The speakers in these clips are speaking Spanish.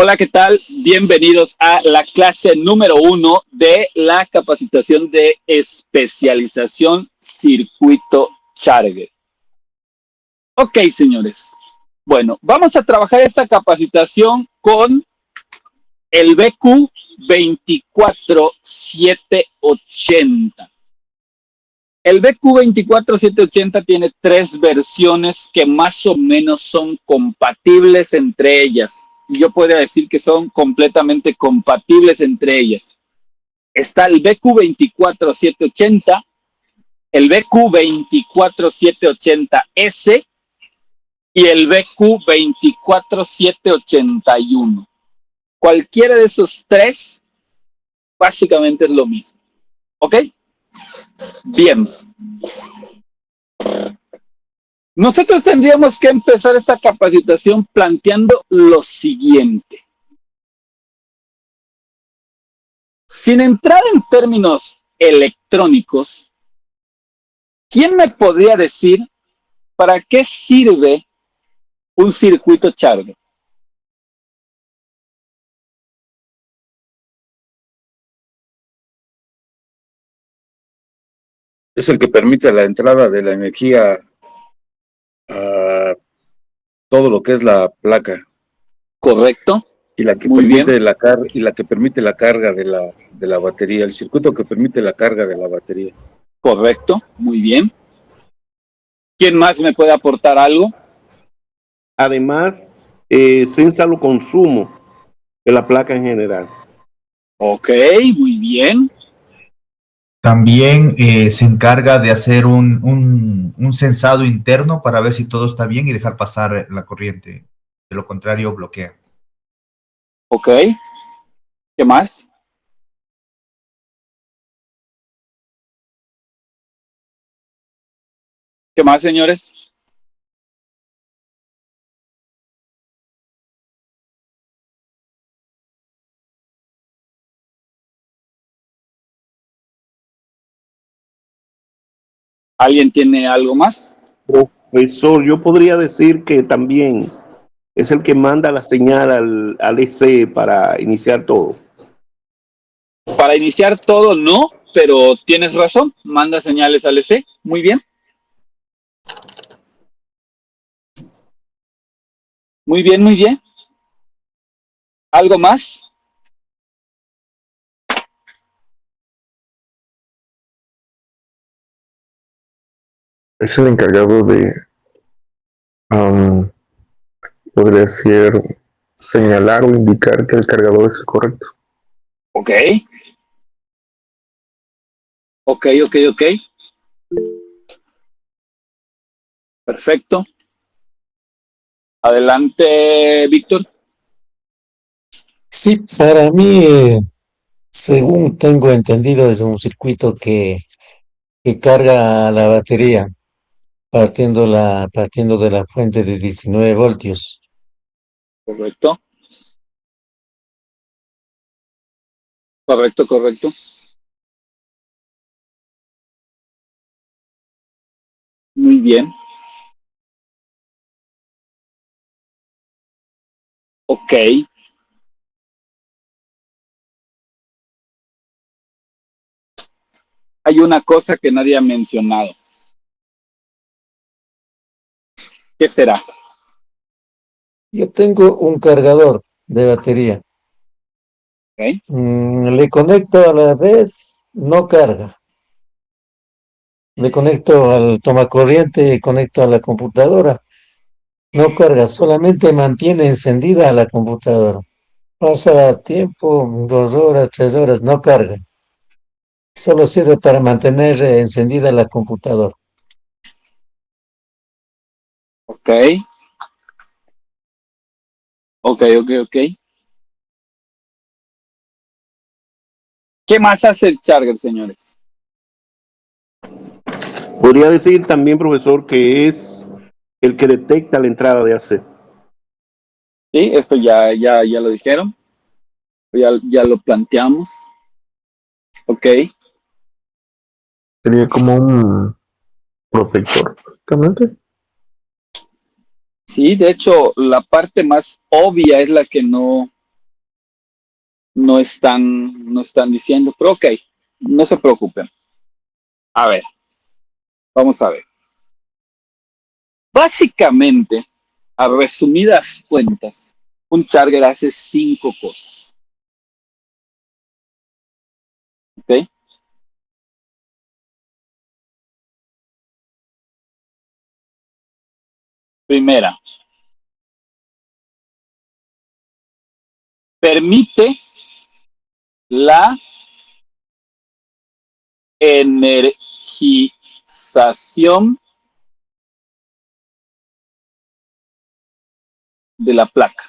Hola, ¿qué tal? Bienvenidos a la clase número 1 de la capacitación de especialización circuito Charger. Ok, señores. Bueno, vamos a trabajar esta capacitación con el BQ 24780. El BQ 24780 tiene 3 versiones que más o menos son compatibles entre ellas. Yo podría decir que son completamente compatibles entre ellas. Está el BQ 24780, el BQ 24780S y el BQ 24781. Cualquiera de esos 3 básicamente es lo mismo. ¿Ok? Bien. Nosotros tendríamos que empezar esta capacitación planteando lo siguiente. Sin entrar en términos electrónicos, ¿quién me podría decir para qué sirve un circuito Charger? Es el que permite la entrada de la energía a todo lo que es la placa. ¿Correcto? Y la que Muy permite bien. la que permite la carga de la batería, el circuito que permite la carga de la batería. Correcto, muy bien. ¿Quién más me puede aportar algo? Además, censa los consumos de la placa en general. Ok, muy bien. También se encarga de hacer un censado interno para ver si todo está bien y dejar pasar la corriente. De lo contrario, bloquea. Ok. ¿Qué más? ¿Qué más, señores? ¿Alguien tiene algo más? Profesor, yo podría decir que también es el que manda la señal al EC para iniciar todo. Para iniciar todo, no, pero tienes razón. Manda señales al EC. Muy bien. Muy bien, muy bien. ¿Algo más? Es el encargado de, podría ser, señalar o indicar que el cargador es el correcto. Ok. Ok. Perfecto. Adelante, Víctor. Sí, para mí, según tengo entendido, es un circuito que carga la batería partiendo de la fuente de 19 voltios. Correcto. Correcto. Muy bien. Ok. Hay una cosa que nadie ha mencionado. ¿Qué será? Yo tengo un cargador de batería. Okay. Le conecto a la red, no carga. Le conecto al tomacorriente, conecto a la computadora, no carga, solamente mantiene encendida la computadora. Pasa tiempo, 2 horas, 3 horas, no carga. Solo sirve para mantener encendida la computadora. Ok. ¿Qué más hace el charger, señores? Podría decir también, profesor, que es el que detecta la entrada de AC. Sí, esto ya lo dijeron. Ya lo planteamos. Ok. Sería como un protector, básicamente. Sí, de hecho, la parte más obvia es la que no no están diciendo, pero ok, no se preocupen. A ver, vamos a ver. Básicamente, a resumidas cuentas, un charger hace 5 cosas. ¿Ok? Primera, permite la energización de la placa.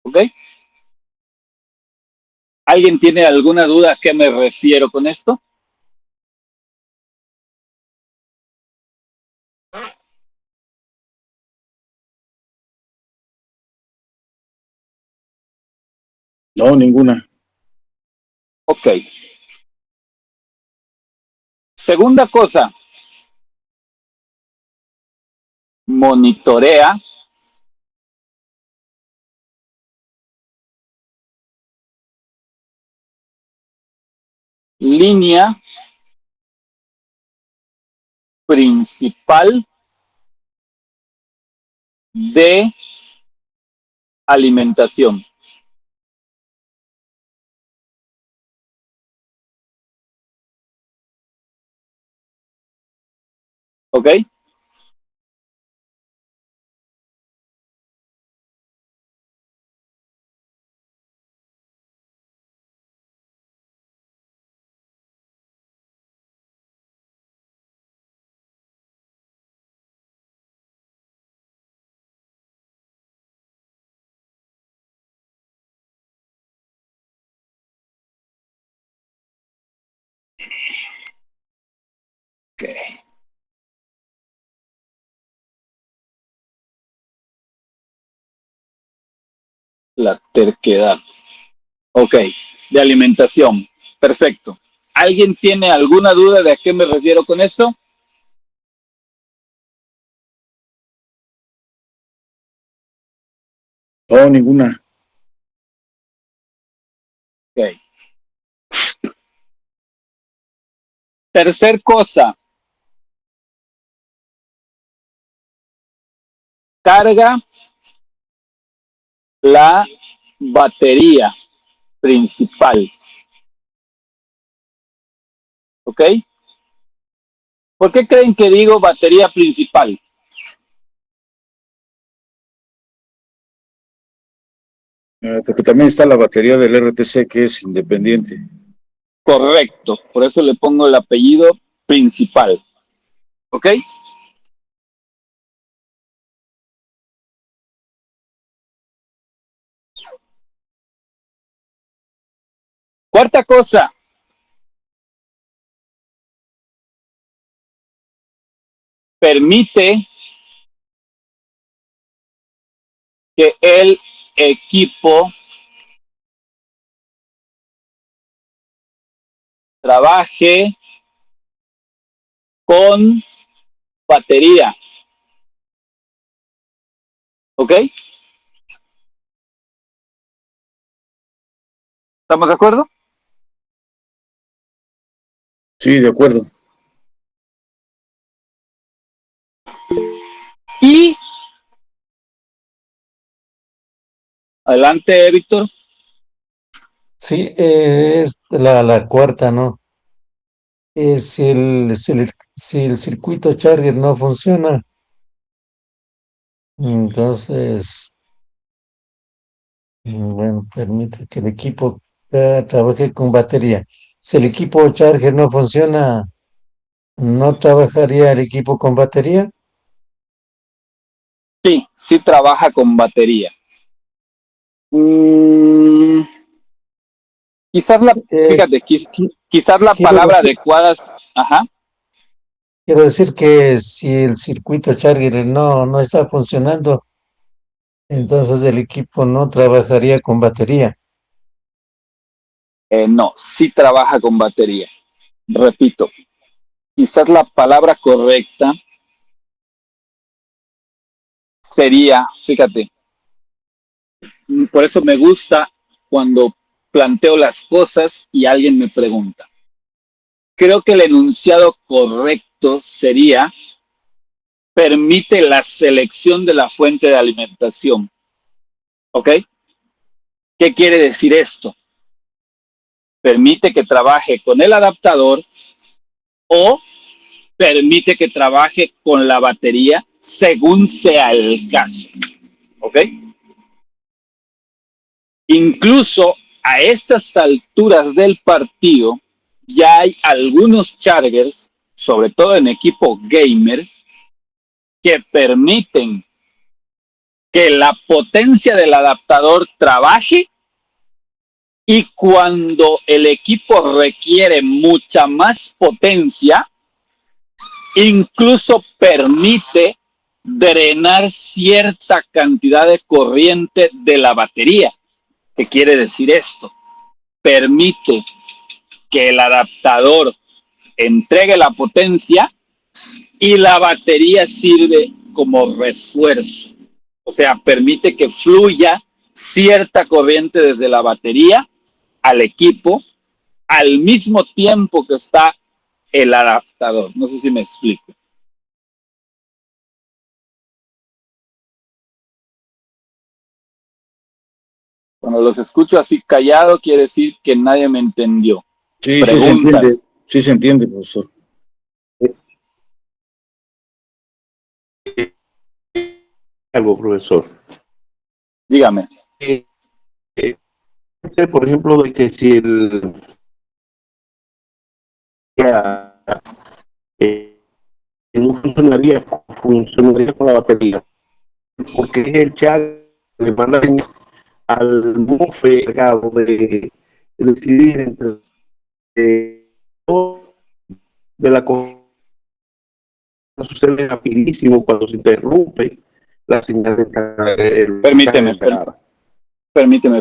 ¿Ok? ¿Alguien tiene alguna duda a qué me refiero con esto? No, ninguna. Ok. Segunda cosa, monitorea línea principal de alimentación. ¿Ok? Ok. La terquedad. Ok, de alimentación. Perfecto. ¿Alguien tiene alguna duda de a qué me refiero con esto? No, ninguna. Ok. Tercer cosa, carga la batería principal. ¿Ok? ¿Por qué creen que digo batería principal? Porque también está la batería del RTC que es independiente. Correcto, por eso le pongo el apellido principal. ¿Ok? Cuarta cosa, permite que el equipo trabaje con batería. ¿Ok? ¿Estamos de acuerdo? Sí, de acuerdo. Y adelante, Víctor. Sí, es la cuarta, ¿no? Si el circuito Charger no funciona, entonces, bueno, permite que el equipo trabaje con batería. Si el equipo Charger no funciona, ¿no trabajaría el equipo con batería? Sí, sí trabaja con batería. Mm, quizás Eh, fíjate, qui- quizás la quiero palabra decir, adecuada es, ajá, quiero decir que si el circuito Charger no está funcionando, entonces el equipo no trabajaría con batería. no, sí trabaja con batería. Repito, quizás la palabra correcta sería, fíjate, por eso me gusta cuando planteo las cosas y alguien me pregunta. Creo que el enunciado correcto sería: permite la selección de la fuente de alimentación. ¿Ok? ¿Qué quiere decir esto? Permite que trabaje con el adaptador o permite que trabaje con la batería según sea el caso. ¿Ok? Incluso a estas alturas del partido ya hay algunos chargers, sobre todo en equipo gamer, que permiten que la potencia del adaptador trabaje, y cuando el equipo requiere mucha más potencia, incluso permite drenar cierta cantidad de corriente de la batería. ¿Qué quiere decir esto? Permite que el adaptador entregue la potencia y la batería sirve como refuerzo. O sea, permite que fluya cierta corriente desde la batería al equipo al mismo tiempo que está el adaptador. No sé si me explico. Cuando los escucho así callado, quiere decir que nadie me entendió. Sí, Preguntas. sí se entiende, profesor. Algo, profesor. Dígame. Por ejemplo, de que si no funcionaría con la batería, porque es el chat que le manda al bufe encargado de decidir entre de la cosa. Sucede rapidísimo cuando se interrumpe la señal de Permíteme.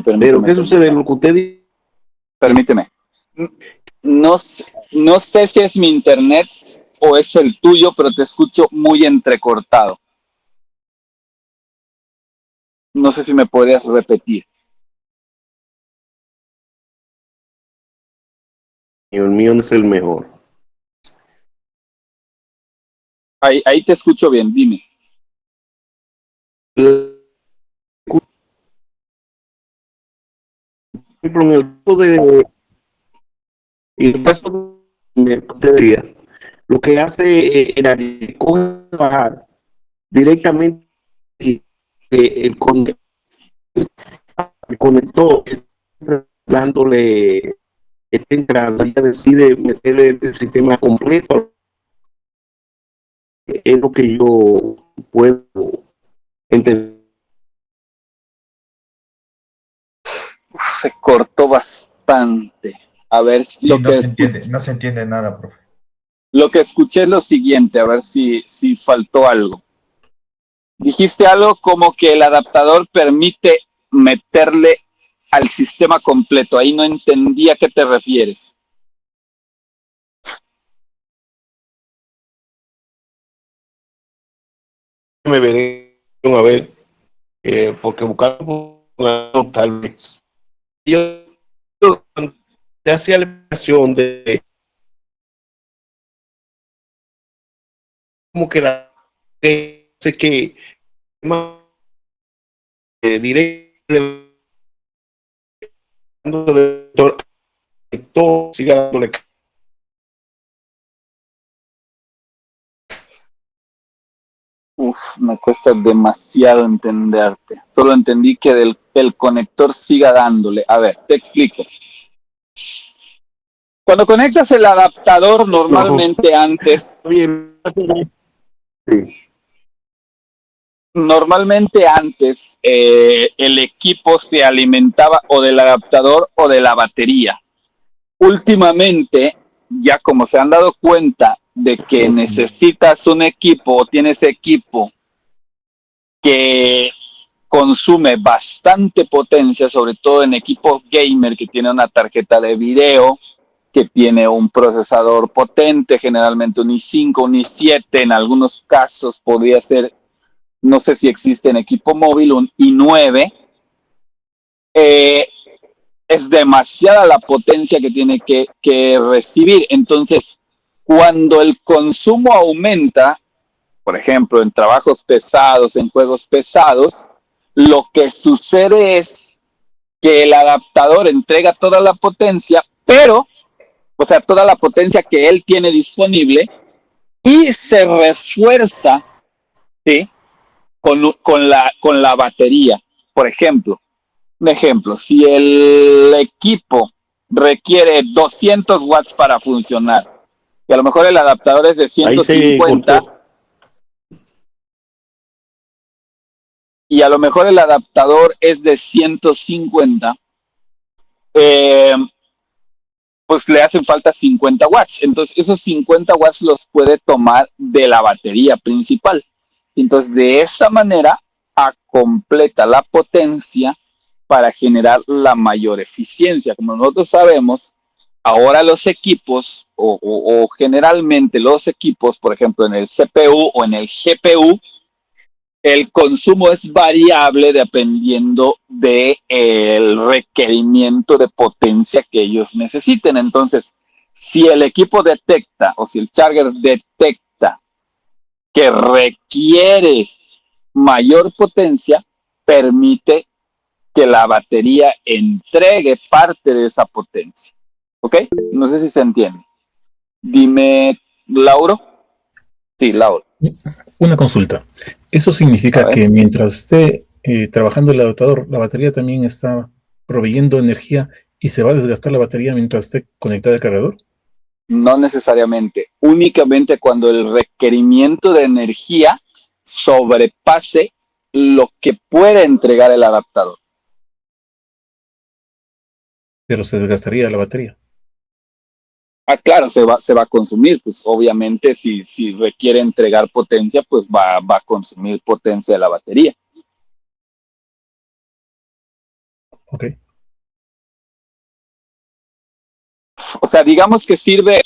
Pero ¿qué sucede? Lo que usted dice. Permíteme. No sé si es mi internet o es el tuyo, pero te escucho muy entrecortado. No sé si me podrías repetir. El mío es el mejor. Ahí te escucho bien, dime. Por ejemplo, en el caso de batería, lo que hace era bajar directamente el conector, dándole entrada, ya decide meterle el sistema completo. Es lo que yo puedo entender. Se cortó bastante. A ver si Sí, no se entiende nada, profe. lo que escuché es lo siguiente, a ver si faltó algo. Dijiste algo como que el adaptador permite meterle al sistema completo. Ahí no entendí a qué te refieres. Me veré a ver, porque buscamos tal vez. Yo te hacía la impresión de como que la sé que más directo de todo siga dándole. Me cuesta demasiado entenderte. Solo entendí que el conector siga dándole. A ver, te explico. Cuando conectas el adaptador, normalmente antes el equipo se alimentaba o del adaptador o de la batería. Últimamente, ya como se han dado cuenta de que necesitas un equipo o tienes equipo que consume bastante potencia, sobre todo en equipos gamer que tiene una tarjeta de video, que tiene un procesador potente, generalmente un i5, un i7, en algunos casos podría ser, no sé si existe en equipo móvil, un i9. es demasiada la potencia que tiene que recibir. Entonces, cuando el consumo aumenta, por ejemplo, en trabajos pesados, en juegos pesados, lo que sucede es que el adaptador entrega toda la potencia, pero, o sea, toda la potencia que él tiene disponible y se refuerza, ¿sí? con la batería. Por ejemplo, un ejemplo, si el equipo requiere 200 watts para funcionar, y a lo mejor el adaptador es de Ahí se 150, cortó. y a lo mejor el adaptador es de 150, eh, pues le hacen falta 50 watts. Entonces, esos 50 watts los puede tomar de la batería principal. Entonces, de esa manera, completa la potencia para generar la mayor eficiencia. Como nosotros sabemos, ahora los equipos, o generalmente los equipos, por ejemplo, en el CPU o en el GPU, el consumo es variable dependiendo del requerimiento de potencia que ellos necesiten. Entonces, si el equipo detecta o si el charger detecta que requiere mayor potencia, permite que la batería entregue parte de esa potencia. ¿Ok? No sé si se entiende. Dime, Lauro. Sí, Lauro. Una consulta. ¿Eso A significa ver. que mientras esté trabajando el adaptador, la batería también está proveyendo energía y se va a desgastar la batería mientras esté conectada al cargador? No necesariamente. Únicamente cuando el requerimiento de energía sobrepase lo que puede entregar el adaptador. Pero se desgastaría la batería. Claro, se va a consumir. Pues obviamente si requiere entregar potencia, pues va a consumir potencia de la batería. Ok. O sea, digamos que sirve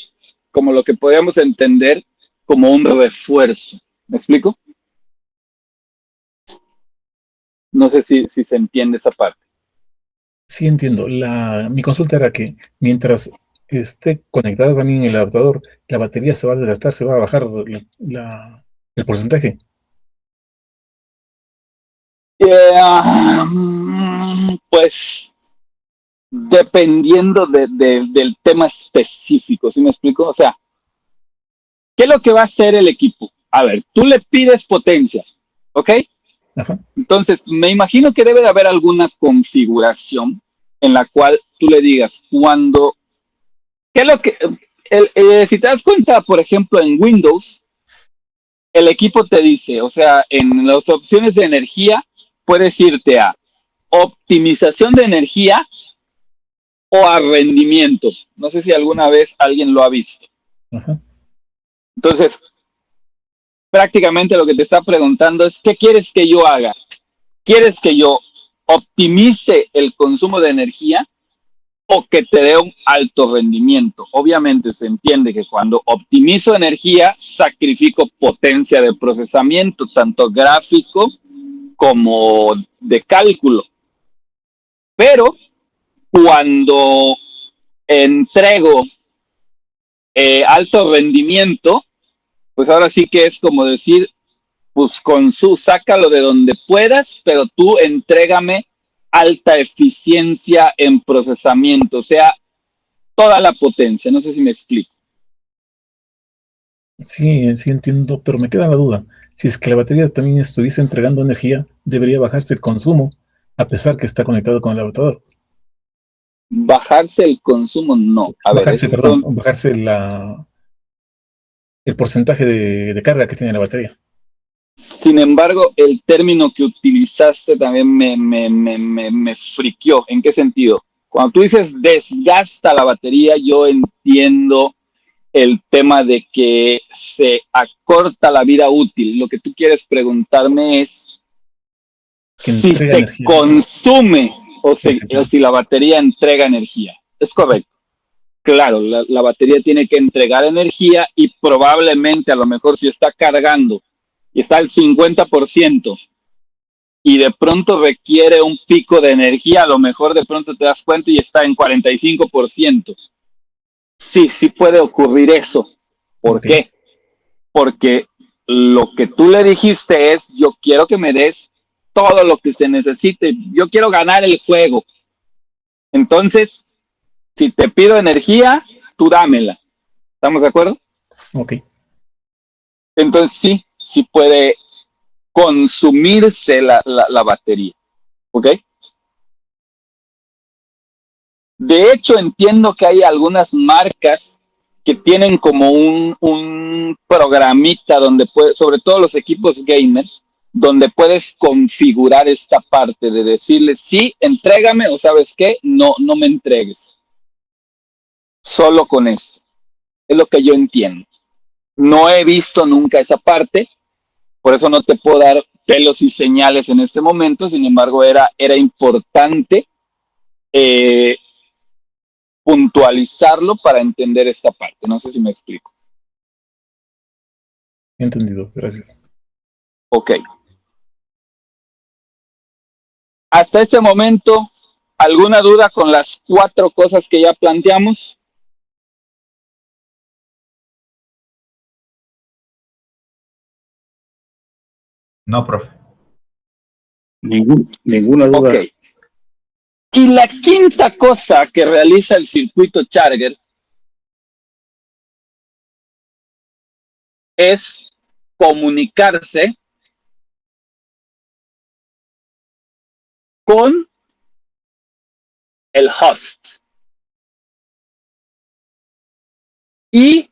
como lo que podríamos entender como un refuerzo. ¿Me explico? No sé si se entiende esa parte. Sí, entiendo. Mi consulta era que mientras esté conectada también el adaptador, la batería se va a desgastar, se va a bajar el porcentaje. Pues dependiendo del tema específico, ¿sí me explico? O sea, ¿qué es lo que va a hacer el equipo? A ver, tú le pides potencia, ¿ok? Ajá. Entonces, me imagino que debe de haber alguna configuración en la cual tú le digas ¿qué es lo que, si te das cuenta, por ejemplo, en Windows, el equipo te dice, o sea, en las opciones de energía, puedes irte a optimización de energía o a rendimiento. No sé si alguna vez alguien lo ha visto. Ajá. Entonces, prácticamente lo que te está preguntando es, ¿qué quieres que yo haga? ¿Quieres que yo optimice el consumo de energía o que te dé un alto rendimiento? Obviamente se entiende que cuando optimizo energía, sacrifico potencia de procesamiento, tanto gráfico como de cálculo. Pero cuando entrego alto rendimiento, pues ahora sí que es como decir, pues sácalo de donde puedas, pero tú entrégame alta eficiencia en procesamiento, o sea, toda la potencia. No sé si me explico. Sí, sí entiendo, pero me queda la duda. Si es que la batería también estuviese entregando energía, debería bajarse el consumo, a pesar que está conectado con el adaptador. Bajarse el consumo, no. A ver, Bajarse, esos perdón, son. bajarse el porcentaje de carga que tiene la batería. Sin embargo, el término que utilizaste también me friqueó. ¿En qué sentido? Cuando tú dices desgasta la batería, yo entiendo el tema de que se acorta la vida útil. Lo que tú quieres preguntarme es Que si entrega se energía. consume o Exactamente. si la batería entrega energía. Es correcto. Claro, la batería tiene que entregar energía y probablemente a lo mejor si está cargando y está al 50%, y de pronto requiere un pico de energía, a lo mejor de pronto te das cuenta y está en 45%. Sí puede ocurrir eso. ¿Por qué? Porque lo que tú le dijiste es, yo quiero que me des todo lo que se necesite, yo quiero ganar el juego. Entonces, si te pido energía, tú dámela. ¿Estamos de acuerdo? Ok. Entonces sí puede consumirse la batería. ¿Ok? De hecho, entiendo que hay algunas marcas que tienen como un programita donde puede, sobre todo los equipos gamer, donde puedes configurar esta parte de decirle, sí, entrégame, o sabes qué, no me entregues. Solo con esto. Es lo que yo entiendo. No he visto nunca esa parte, por eso no te puedo dar pelos y señales en este momento, sin embargo, era importante puntualizarlo para entender esta parte. No sé si me explico. Entendido, gracias. Ok. Hasta este momento, ¿alguna duda con las 4 cosas que ya planteamos? No, profe. Ninguna duda. Ok. Y la quinta cosa que realiza el circuito Charger es comunicarse con el host. Y,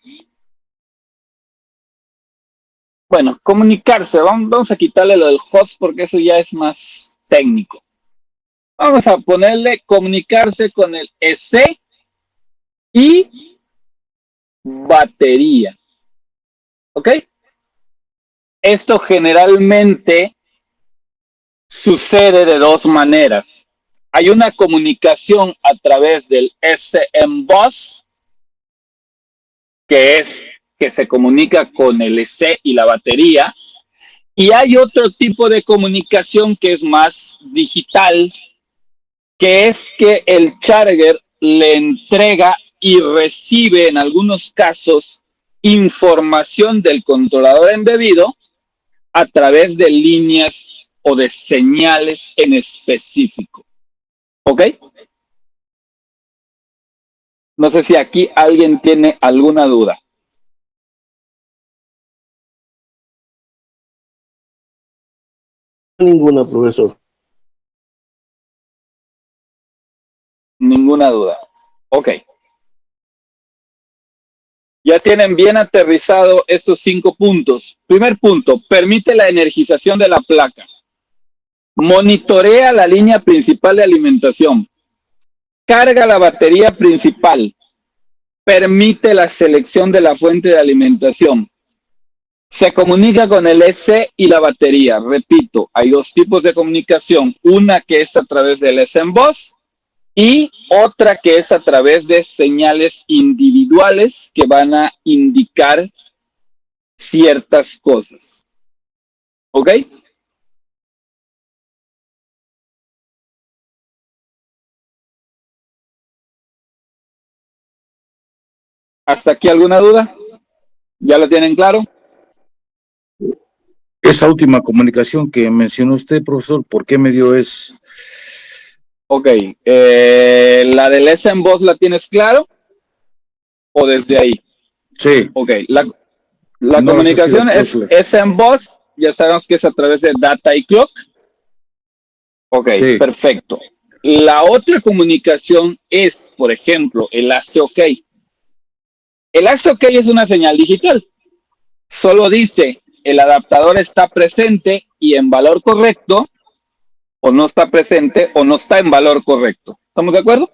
bueno, comunicarse, vamos a quitarle lo del host porque eso ya es más técnico. Vamos a ponerle comunicarse con el EC y batería. ¿Ok? Esto generalmente sucede de 2 maneras. Hay una comunicación a través del SM Bus, que se comunica con el EC y la batería, y hay otro tipo de comunicación que es más digital, que es que el charger le entrega y recibe en algunos casos información del controlador embebido a través de líneas o de señales en específico. ¿Ok? No sé si aquí alguien tiene alguna duda. Ninguna, profesor. Ninguna duda. Ok. Ya tienen bien aterrizado estos 5 puntos. Primer punto, permite la energización de la placa. Monitorea la línea principal de alimentación. Carga la batería principal. Permite la selección de la fuente de alimentación. Se comunica con el EC y la batería. Repito, hay 2 tipos de comunicación. Una que es a través del SM Bus y otra que es a través de señales individuales que van a indicar ciertas cosas. ¿Ok? ¿Hasta aquí alguna duda? ¿Ya lo tienen claro? Esa última comunicación que mencionó usted, profesor, ¿por qué medio es? Ok. ¿La del SM Bus la tienes claro? ¿O desde ahí? Sí. Ok. La No, comunicación sí, es SM Bus. Ya sabemos que es a través de data y clock. Ok, sí. perfecto. La otra comunicación es, por ejemplo, el hace OK. El hace OK es una señal digital. Solo dice el adaptador está presente y en valor correcto, o no está presente o no está en valor correcto. ¿Estamos de acuerdo?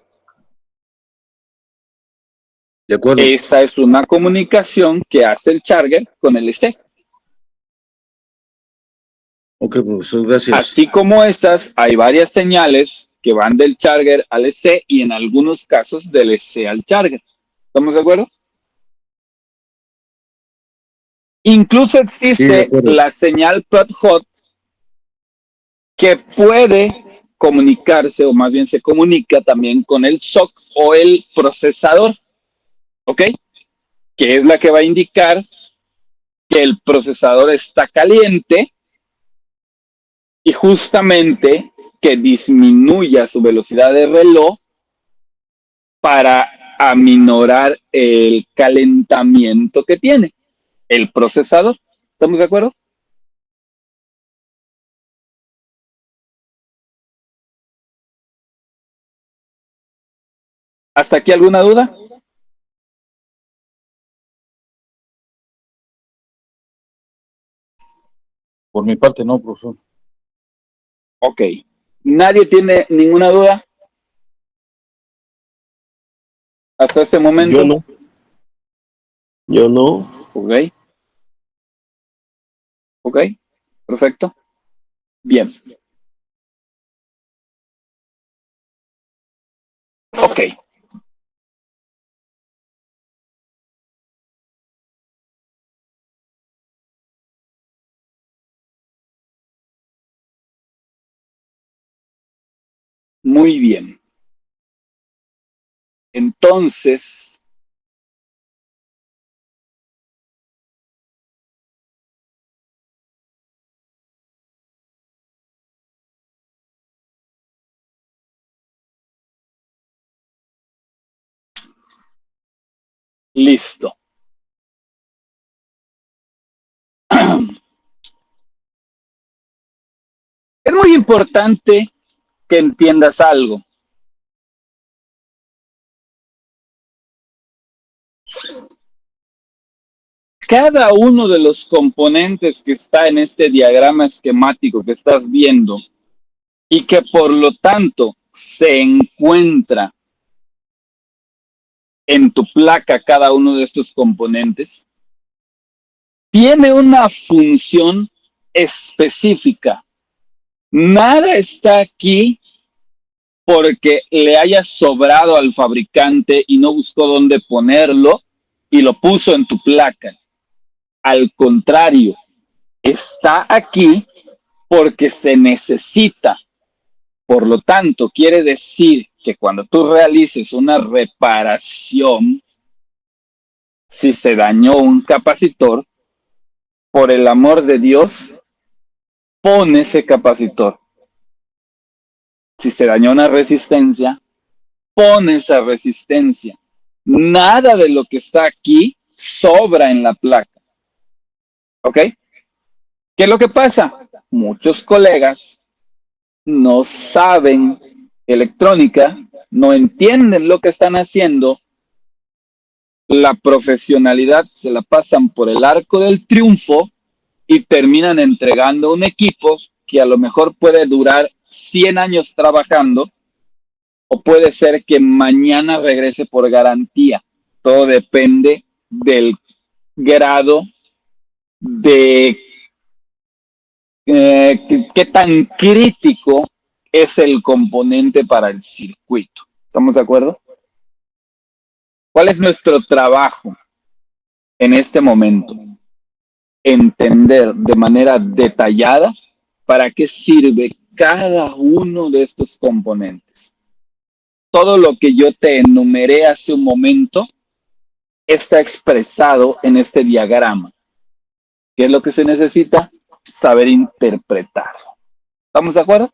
De acuerdo. Esa es una comunicación que hace el charger con el EC. Ok, profesor, gracias. Así como estas, hay varias señales que van del charger al EC y en algunos casos del EC al charger. ¿Estamos de acuerdo? Incluso Sí, de existe acuerdo. la señal Prot Hot que puede comunicarse, o más bien se comunica también con el SOC o el procesador, ¿ok? Que es la que va a indicar que el procesador está caliente y justamente que disminuya su velocidad de reloj para aminorar el calentamiento que tiene el procesador. ¿Estamos de acuerdo? ¿Hasta aquí alguna duda? Por mi parte, no, profesor. Ok. ¿Nadie tiene ninguna duda? Hasta este momento. Yo no. Yo no. Ok. Ok. Perfecto. Bien. Ok. Muy bien. Entonces, listo. Es muy importante que entiendas algo. Cada uno de los componentes que está en este diagrama esquemático que estás viendo y que por lo tanto se encuentra en tu placa, cada uno de estos componentes, tiene una función específica. Nada está aquí porque le haya sobrado al fabricante y no buscó dónde ponerlo y lo puso en tu placa. Al contrario, está aquí porque se necesita. Por lo tanto, quiere decir que cuando tú realices una reparación, si se dañó un capacitor, por el amor de Dios, pon ese capacitor. Si se dañó una resistencia, pon esa resistencia. Nada de lo que está aquí sobra en la placa. ¿Ok? ¿Qué es lo que pasa? Muchos colegas no saben electrónica, no entienden lo que están haciendo, la profesionalidad se la pasan por el arco del triunfo y terminan entregando un equipo que a lo mejor puede durar 100 años trabajando o puede ser que mañana regrese por garantía. Todo depende del grado de qué tan crítico es el componente para el circuito. ¿Estamos de acuerdo? ¿Cuál es nuestro trabajo en este momento? Entender de manera detallada para qué sirve cada uno de estos componentes. Todo lo que yo te enumeré hace un momento está expresado en este diagrama. ¿Qué es lo que se necesita? Saber interpretarlo. ¿Estamos de acuerdo?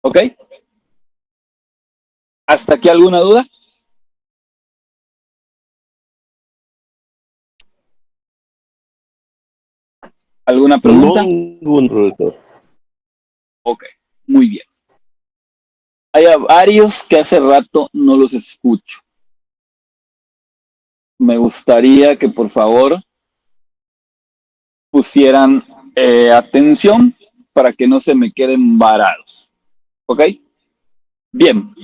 ¿Ok? ¿Hasta aquí alguna duda? ¿Alguna pregunta? No, ningún profesor. Ok, muy bien. Hay varios que hace rato no los escucho. Me gustaría que por favor pusieran atención para que no se me queden varados. ¿Ok? Bien.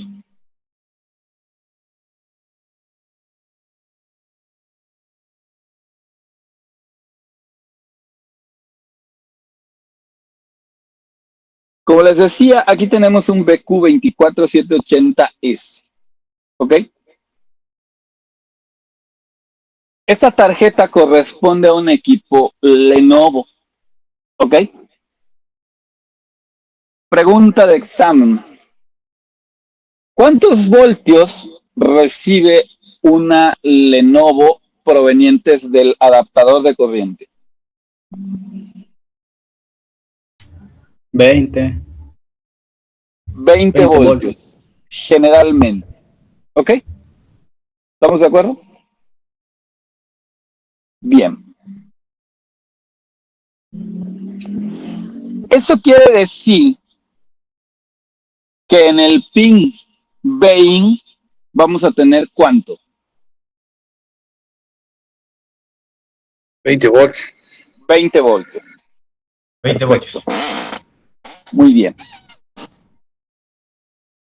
Como les decía, aquí tenemos un BQ24780S. ¿Ok? Esta tarjeta corresponde a un equipo Lenovo. ¿Ok? Pregunta de examen. ¿Cuántos voltios recibe una Lenovo provenientes del adaptador de corriente? 20. 20 voltios, generalmente. ¿Ok? ¿Estamos de acuerdo? Bien. Eso quiere decir que en el pin Bain vamos a tener ¿cuánto? 20 volts. 20 voltios. 20 Perfecto. voltios. Muy bien.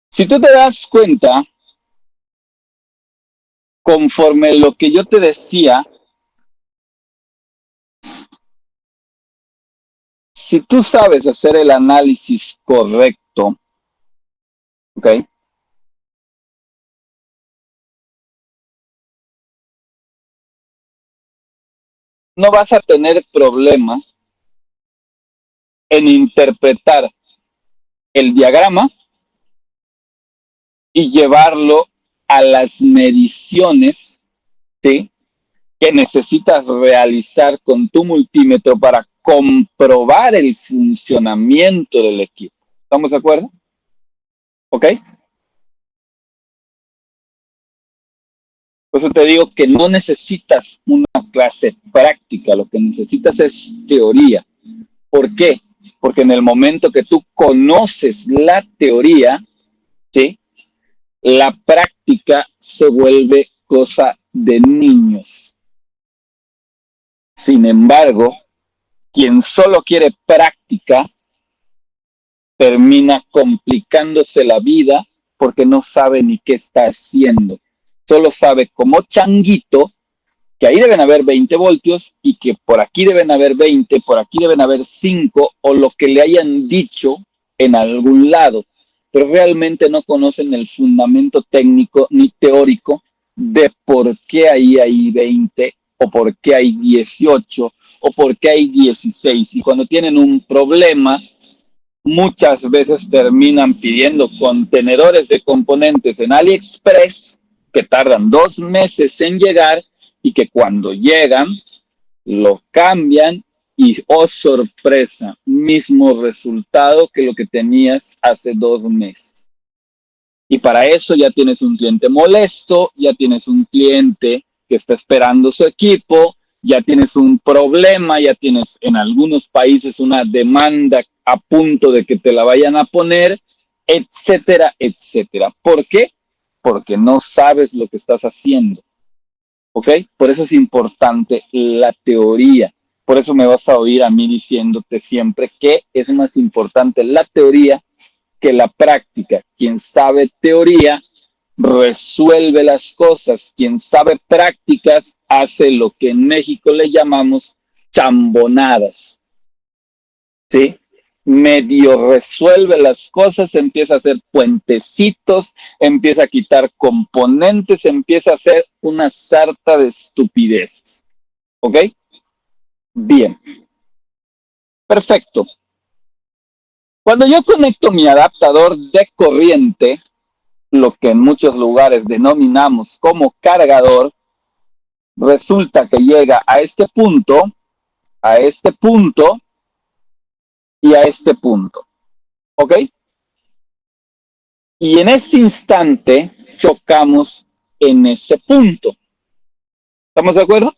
Si tú te das cuenta, conforme lo que yo te decía, si tú sabes hacer el análisis correcto, ¿ok? No vas a tener problema en interpretar el diagrama y llevarlo a las mediciones, ¿sí?, que necesitas realizar con tu multímetro para comprobar el funcionamiento del equipo. ¿Estamos de acuerdo? ¿Ok? Por eso te digo que no necesitas una clase práctica, lo que necesitas es teoría. ¿Por qué? Porque en el momento que tú conoces la teoría, ¿sí?, la práctica se vuelve cosa de niños. Sin embargo, quien solo quiere práctica termina complicándose la vida porque no sabe ni qué está haciendo. Solo sabe como changuito que ahí deben haber 20 voltios y que por aquí deben haber 20, por aquí deben haber 5 o lo que le hayan dicho en algún lado, pero realmente no conocen el fundamento técnico ni teórico de por qué ahí hay 20 o por qué hay 18 o por qué hay 16. Y cuando tienen un problema, muchas veces terminan pidiendo contenedores de componentes en AliExpress que tardan 2 meses en llegar y que cuando llegan lo cambian y, oh sorpresa, mismo resultado que lo que tenías hace 2 meses. Y para eso ya tienes un cliente molesto, ya tienes un cliente que está esperando su equipo, ya tienes un problema, ya tienes en algunos países una demanda a punto de que te la vayan a poner, etcétera, etcétera. ¿Por qué? Porque no sabes lo que estás haciendo. ¿Ok? Por eso es importante la teoría. Por eso me vas a oír a mí diciéndote siempre que es más importante la teoría que la práctica. Quien sabe teoría resuelve las cosas. Quien sabe prácticas hace lo que en México le llamamos chambonadas. ¿Sí? Medio resuelve las cosas, empieza a hacer puentecitos, empieza a quitar componentes, empieza a hacer una sarta de estupideces. ¿Ok? Bien. Perfecto. Cuando yo conecto mi adaptador de corriente, lo que en muchos lugares denominamos como cargador, resulta que llega a este punto y a este punto. ¿Ok? Y en este instante chocamos en ese punto. ¿Estamos de acuerdo?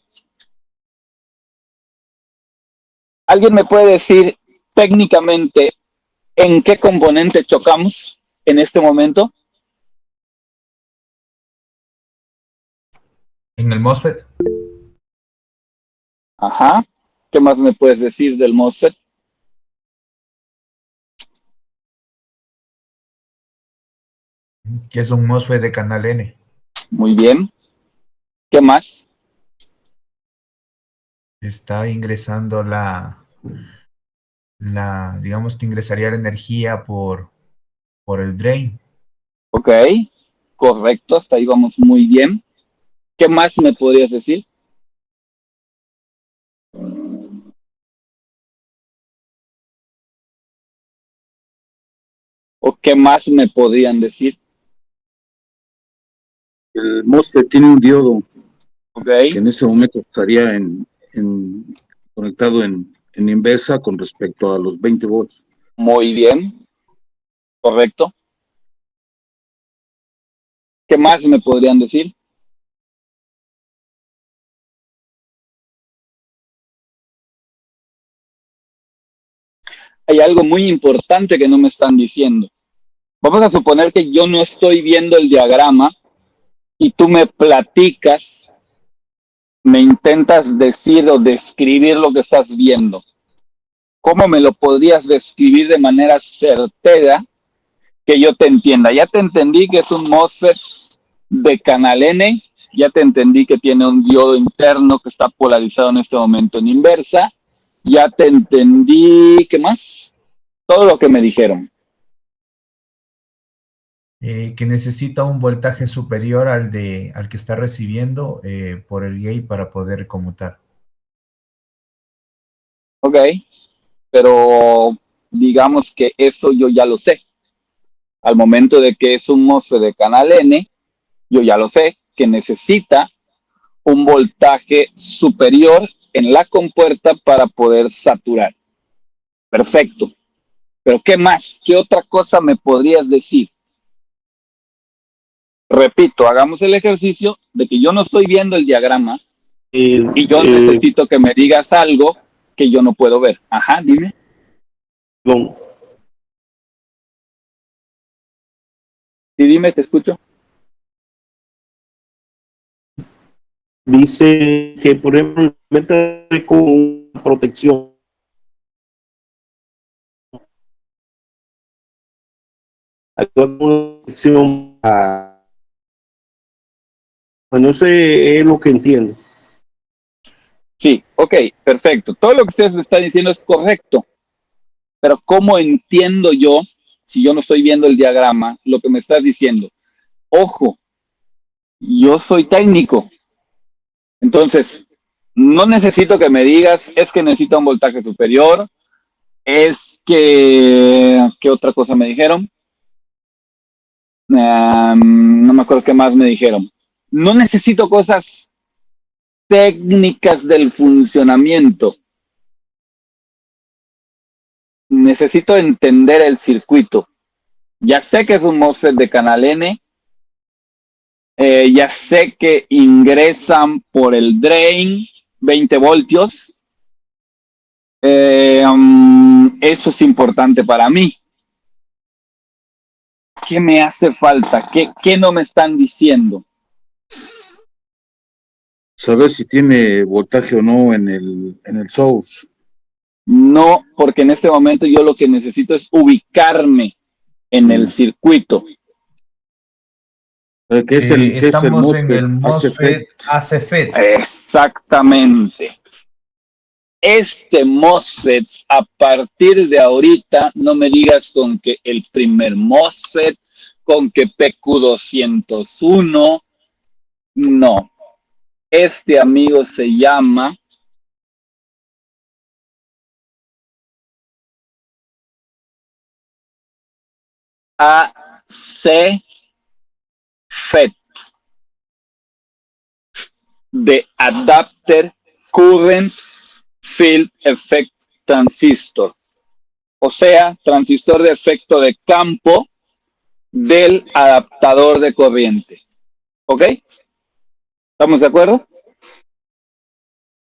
¿Alguien me puede decir técnicamente en qué componente chocamos en este momento? En el MOSFET. Ajá. ¿Qué más me puedes decir del MOSFET? Que es un MOSFET de canal N. Muy bien. ¿Qué más? Está ingresando digamos que ingresaría la energía por el drain. Ok. Correcto. Hasta ahí vamos muy bien. ¿Qué más me podrías decir? ¿Qué más me podrían decir? El MOSFET tiene un diodo Ok, que en este momento estaría conectado en inversa con respecto a los 20 volts. muy bien, correcto. ¿Qué más me podrían decir? Hay algo muy importante que no me están diciendo. Vamos a suponer que yo no estoy viendo el diagrama y tú me platicas, me intentas decir o describir lo que estás viendo. ¿Cómo me lo podrías describir de manera certera que yo te entienda? Ya te entendí que es un MOSFET de canal N, ya te entendí que tiene un diodo interno que está polarizado en este momento en inversa, ya te entendí, ¿qué más? Todo lo que me dijeron. Que necesita un voltaje superior al que está recibiendo por el gate para poder conmutar. Ok, pero digamos que eso yo ya lo sé. Al momento de que es un MOSFET de canal N, yo ya lo sé, que necesita un voltaje superior en la compuerta para poder saturar. Perfecto. Pero ¿qué más? ¿Qué otra cosa me podrías decir? Repito, hagamos el ejercicio de que yo no estoy viendo el diagrama y yo necesito que me digas algo que yo no puedo ver. Ajá, dime. Perdón. Sí, dime, te escucho. Dice que, por ejemplo, mete con una protección. Actúa con una protección bueno, eso es lo que entiendo. Sí, ok, perfecto. Todo lo que ustedes me están diciendo es correcto. Pero ¿cómo entiendo yo, si yo no estoy viendo el diagrama, lo que me estás diciendo? Ojo, yo soy técnico. Entonces, no necesito que me digas, es que necesita un voltaje superior, es que, ¿qué otra cosa me dijeron? No me acuerdo qué más me dijeron. No necesito cosas técnicas del funcionamiento. Necesito entender el circuito. Ya sé que es un MOSFET de canal N, ya sé que ingresan por el drain 20 voltios. Eso es importante para mí. ¿Qué me hace falta? ¿Qué no me están diciendo? Saber si tiene voltaje o no en el source. No, porque en este momento yo lo que necesito es ubicarme en el circuito. ¿Qué es el Estamos en MOSFET? el MOSFET ACFET. Exactamente. Este MOSFET, a partir de ahorita, no me digas con que el primer MOSFET, con que PQ201, no. Este amigo se llama ACFET, de Adapter Current Field Effect Transistor. O sea, transistor de efecto de campo del adaptador de corriente. ¿Ok? ¿Estamos de acuerdo?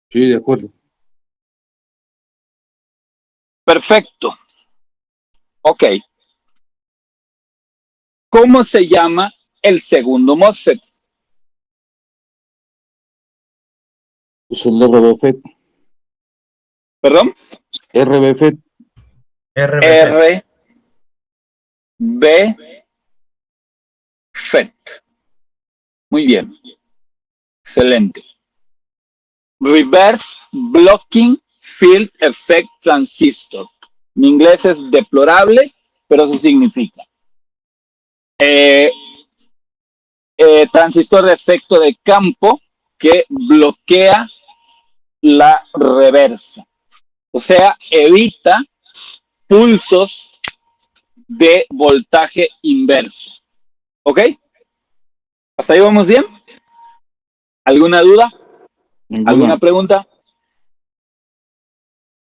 Sí, de acuerdo. Perfecto. Ok. ¿Cómo se llama el segundo MOSFET? Es el RBFET. ¿Perdón? RBFET. RBFET. RBFET. Muy bien. Excelente. Reverse Blocking Field Effect Transistor. Mi inglés es deplorable, pero eso significa. Transistor de efecto de campo que bloquea la reversa. O sea, evita pulsos de voltaje inverso. ¿Ok? ¿Hasta ahí vamos bien? ¿Alguna duda? ¿Alguna pregunta?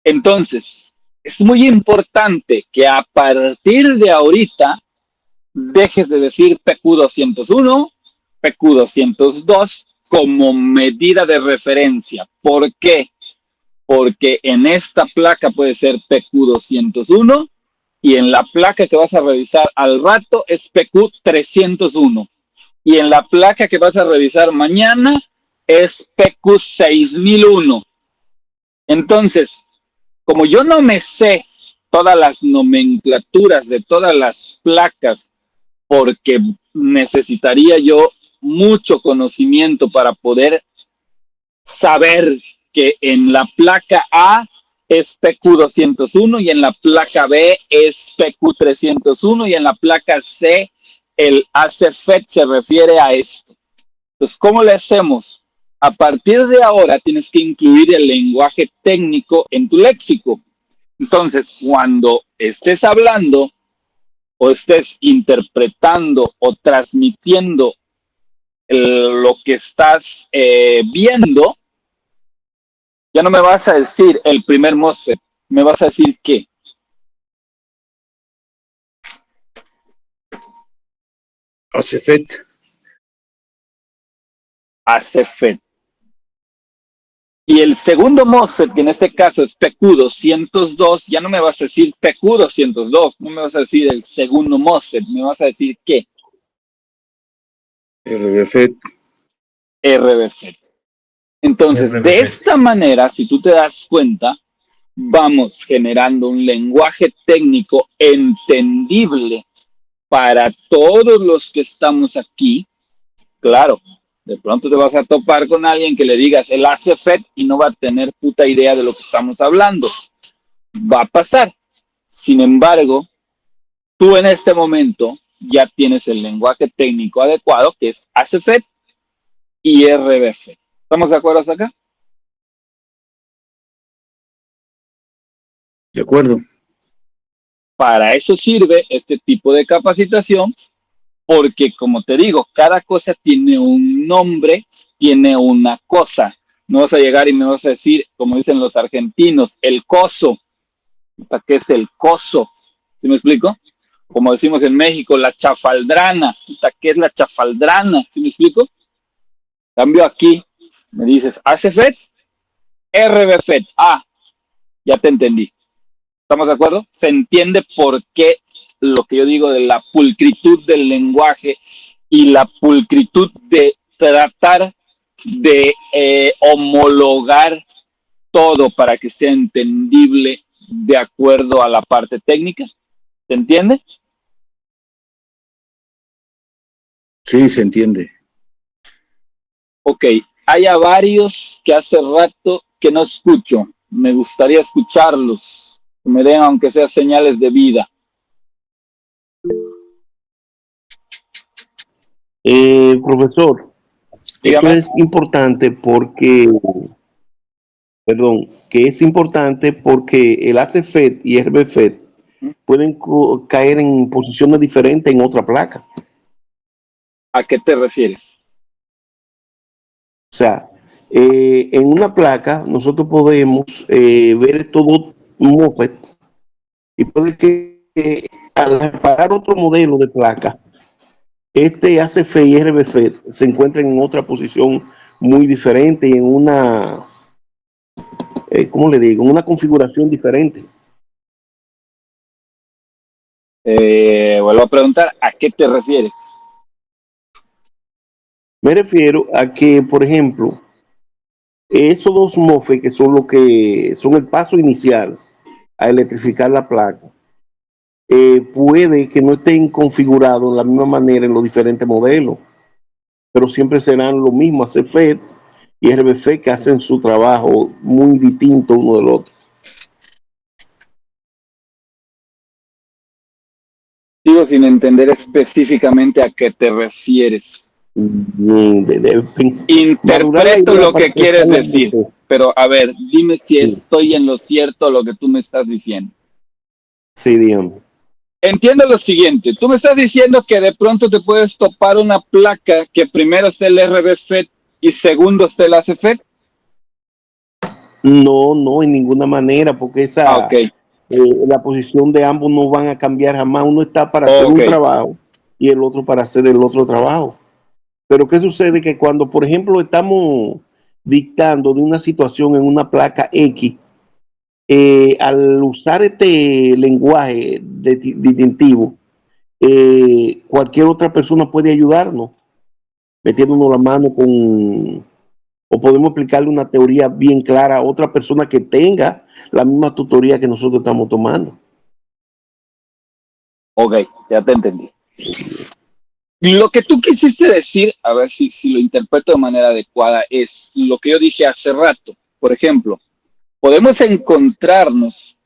Entonces, es muy importante que a partir de ahorita dejes de decir PQ201, PQ202 como medida de referencia. ¿Por qué? Porque en esta placa puede ser PQ201 y en la placa que vas a revisar al rato es PQ301. Y en la placa que vas a revisar mañana es PQ6001. Entonces, como yo no me sé todas las nomenclaturas de todas las placas, porque necesitaría yo mucho conocimiento para poder saber que en la placa A es PQ201 y en la placa B es PQ301 y en la placa C el ACFET se refiere a esto. Entonces, ¿cómo le hacemos? A partir de ahora tienes que incluir el lenguaje técnico en tu léxico. Entonces, cuando estés hablando o estés interpretando o transmitiendo lo que estás viendo, ya no me vas a decir el primer MOSFET, me vas a decir qué. ACFET. ACFET. Y el segundo MOSFET, que en este caso es PQ202, ya no me vas a decir PQ202, no me vas a decir el segundo MOSFET, me vas a decir qué. RBFET. RBFET. Entonces, de esta manera, si tú te das cuenta, vamos generando un lenguaje técnico entendible para todos los que estamos aquí. Claro, de pronto te vas a topar con alguien que le digas el ACFET y no va a tener puta idea de lo que estamos hablando. Va a pasar. Sin embargo, tú en este momento ya tienes el lenguaje técnico adecuado, que es ACFET y RBFET. ¿Estamos de acuerdo hasta acá? De acuerdo. Para eso sirve este tipo de capacitación, porque como te digo, cada cosa tiene un nombre, tiene una cosa. No vas a llegar y me vas a decir, como dicen los argentinos, el coso. ¿Qué es el coso? ¿Sí me explico? Como decimos en México, la chafaldrana. ¿Qué es la chafaldrana? ¿Sí me explico? Cambio aquí, me dices ACFET, RBFET. Ah, ya te entendí. ¿Estamos de acuerdo? Se entiende por qué lo que yo digo de la pulcritud del lenguaje y la pulcritud de tratar de homologar todo para que sea entendible de acuerdo a la parte técnica. ¿Se entiende? Sí, se entiende. Ok, hay a varios que hace rato que no escucho. Me gustaría escucharlos, que me den aunque sea señales de vida. Profesor, Dígame. esto es importante porque, que es importante porque el ACFET y RBFET pueden caer en posiciones diferentes en otra placa. ¿A qué te refieres? O sea, en una placa nosotros podemos ver todo MOSFET y puede que al pagar otro modelo de placa, este ACFET y RBFET se encuentren en otra posición muy diferente y en una, ¿cómo le digo? En una configuración diferente. Vuelvo a preguntar, ¿a qué te refieres? Me refiero a que, por ejemplo, esos dos MOSFET que son lo que son el paso inicial a electrificar la placa, puede que no estén configurados de la misma manera en los diferentes modelos, pero siempre serán lo mismo, ACFET y RBFET, que hacen su trabajo muy distinto uno del otro. Sigo sin entender específicamente a qué te refieres. Interpreto lo que quieres decir, pero a ver, dime si estoy en lo cierto lo que tú me estás diciendo. Sí, digamos. entiendo lo siguiente. Tú me estás diciendo que de pronto te puedes topar una placa que primero esté el RB-FET y segundo esté el AC-FET. No, no, en ninguna manera, porque Ok. la posición de ambos no van a cambiar jamás. Uno está para hacer un Ok. trabajo y el otro para hacer el otro trabajo. Pero ¿qué sucede? Que cuando, por ejemplo, estamos dictando de una situación en una placa X, al usar este lenguaje distintivo, cualquier otra persona puede ayudarnos, metiéndonos la mano con, o podemos explicarle una teoría bien clara a otra persona que tenga la misma tutoría que nosotros estamos tomando. Ok, ya te entendí. Lo que tú quisiste decir, a ver si lo interpreto de manera adecuada, es lo que yo dije hace rato. Por ejemplo, podemos encontrarnos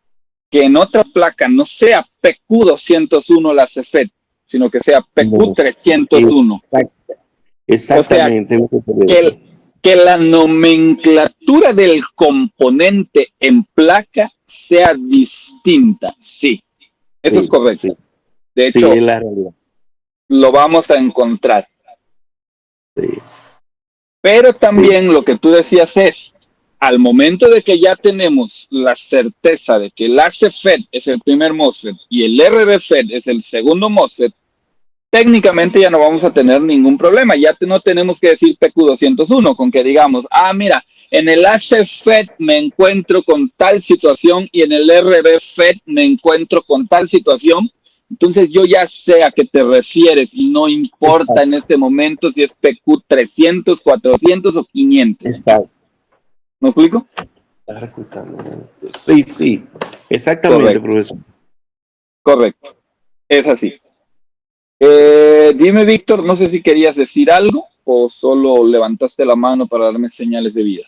que en otra placa no sea PQ201 la CFET, sino que sea PQ301. Exactamente. O sea, que la nomenclatura del componente en placa sea distinta. Sí, eso es correcto. Sí, De sí, hecho, es la realidad. lo vamos a encontrar. Sí. Pero también lo que tú decías es, al momento de que ya tenemos la certeza de que el AC-FET es el primer MOSFET y el RB-FET es el segundo MOSFET, técnicamente ya no vamos a tener ningún problema. Ya no tenemos que decir PQ201 con que digamos, mira, en el AC-FET me encuentro con tal situación y en el RB-FET me encuentro con tal situación. Entonces yo ya sé a qué te refieres y no importa en este momento si es PQ 300, 400 o 500. Exacto. ¿Me explico? Sí, sí, exactamente, Correcto. profesor. Correcto, es así. Dime, Víctor, no sé si querías decir algo o solo levantaste la mano para darme señales de vida.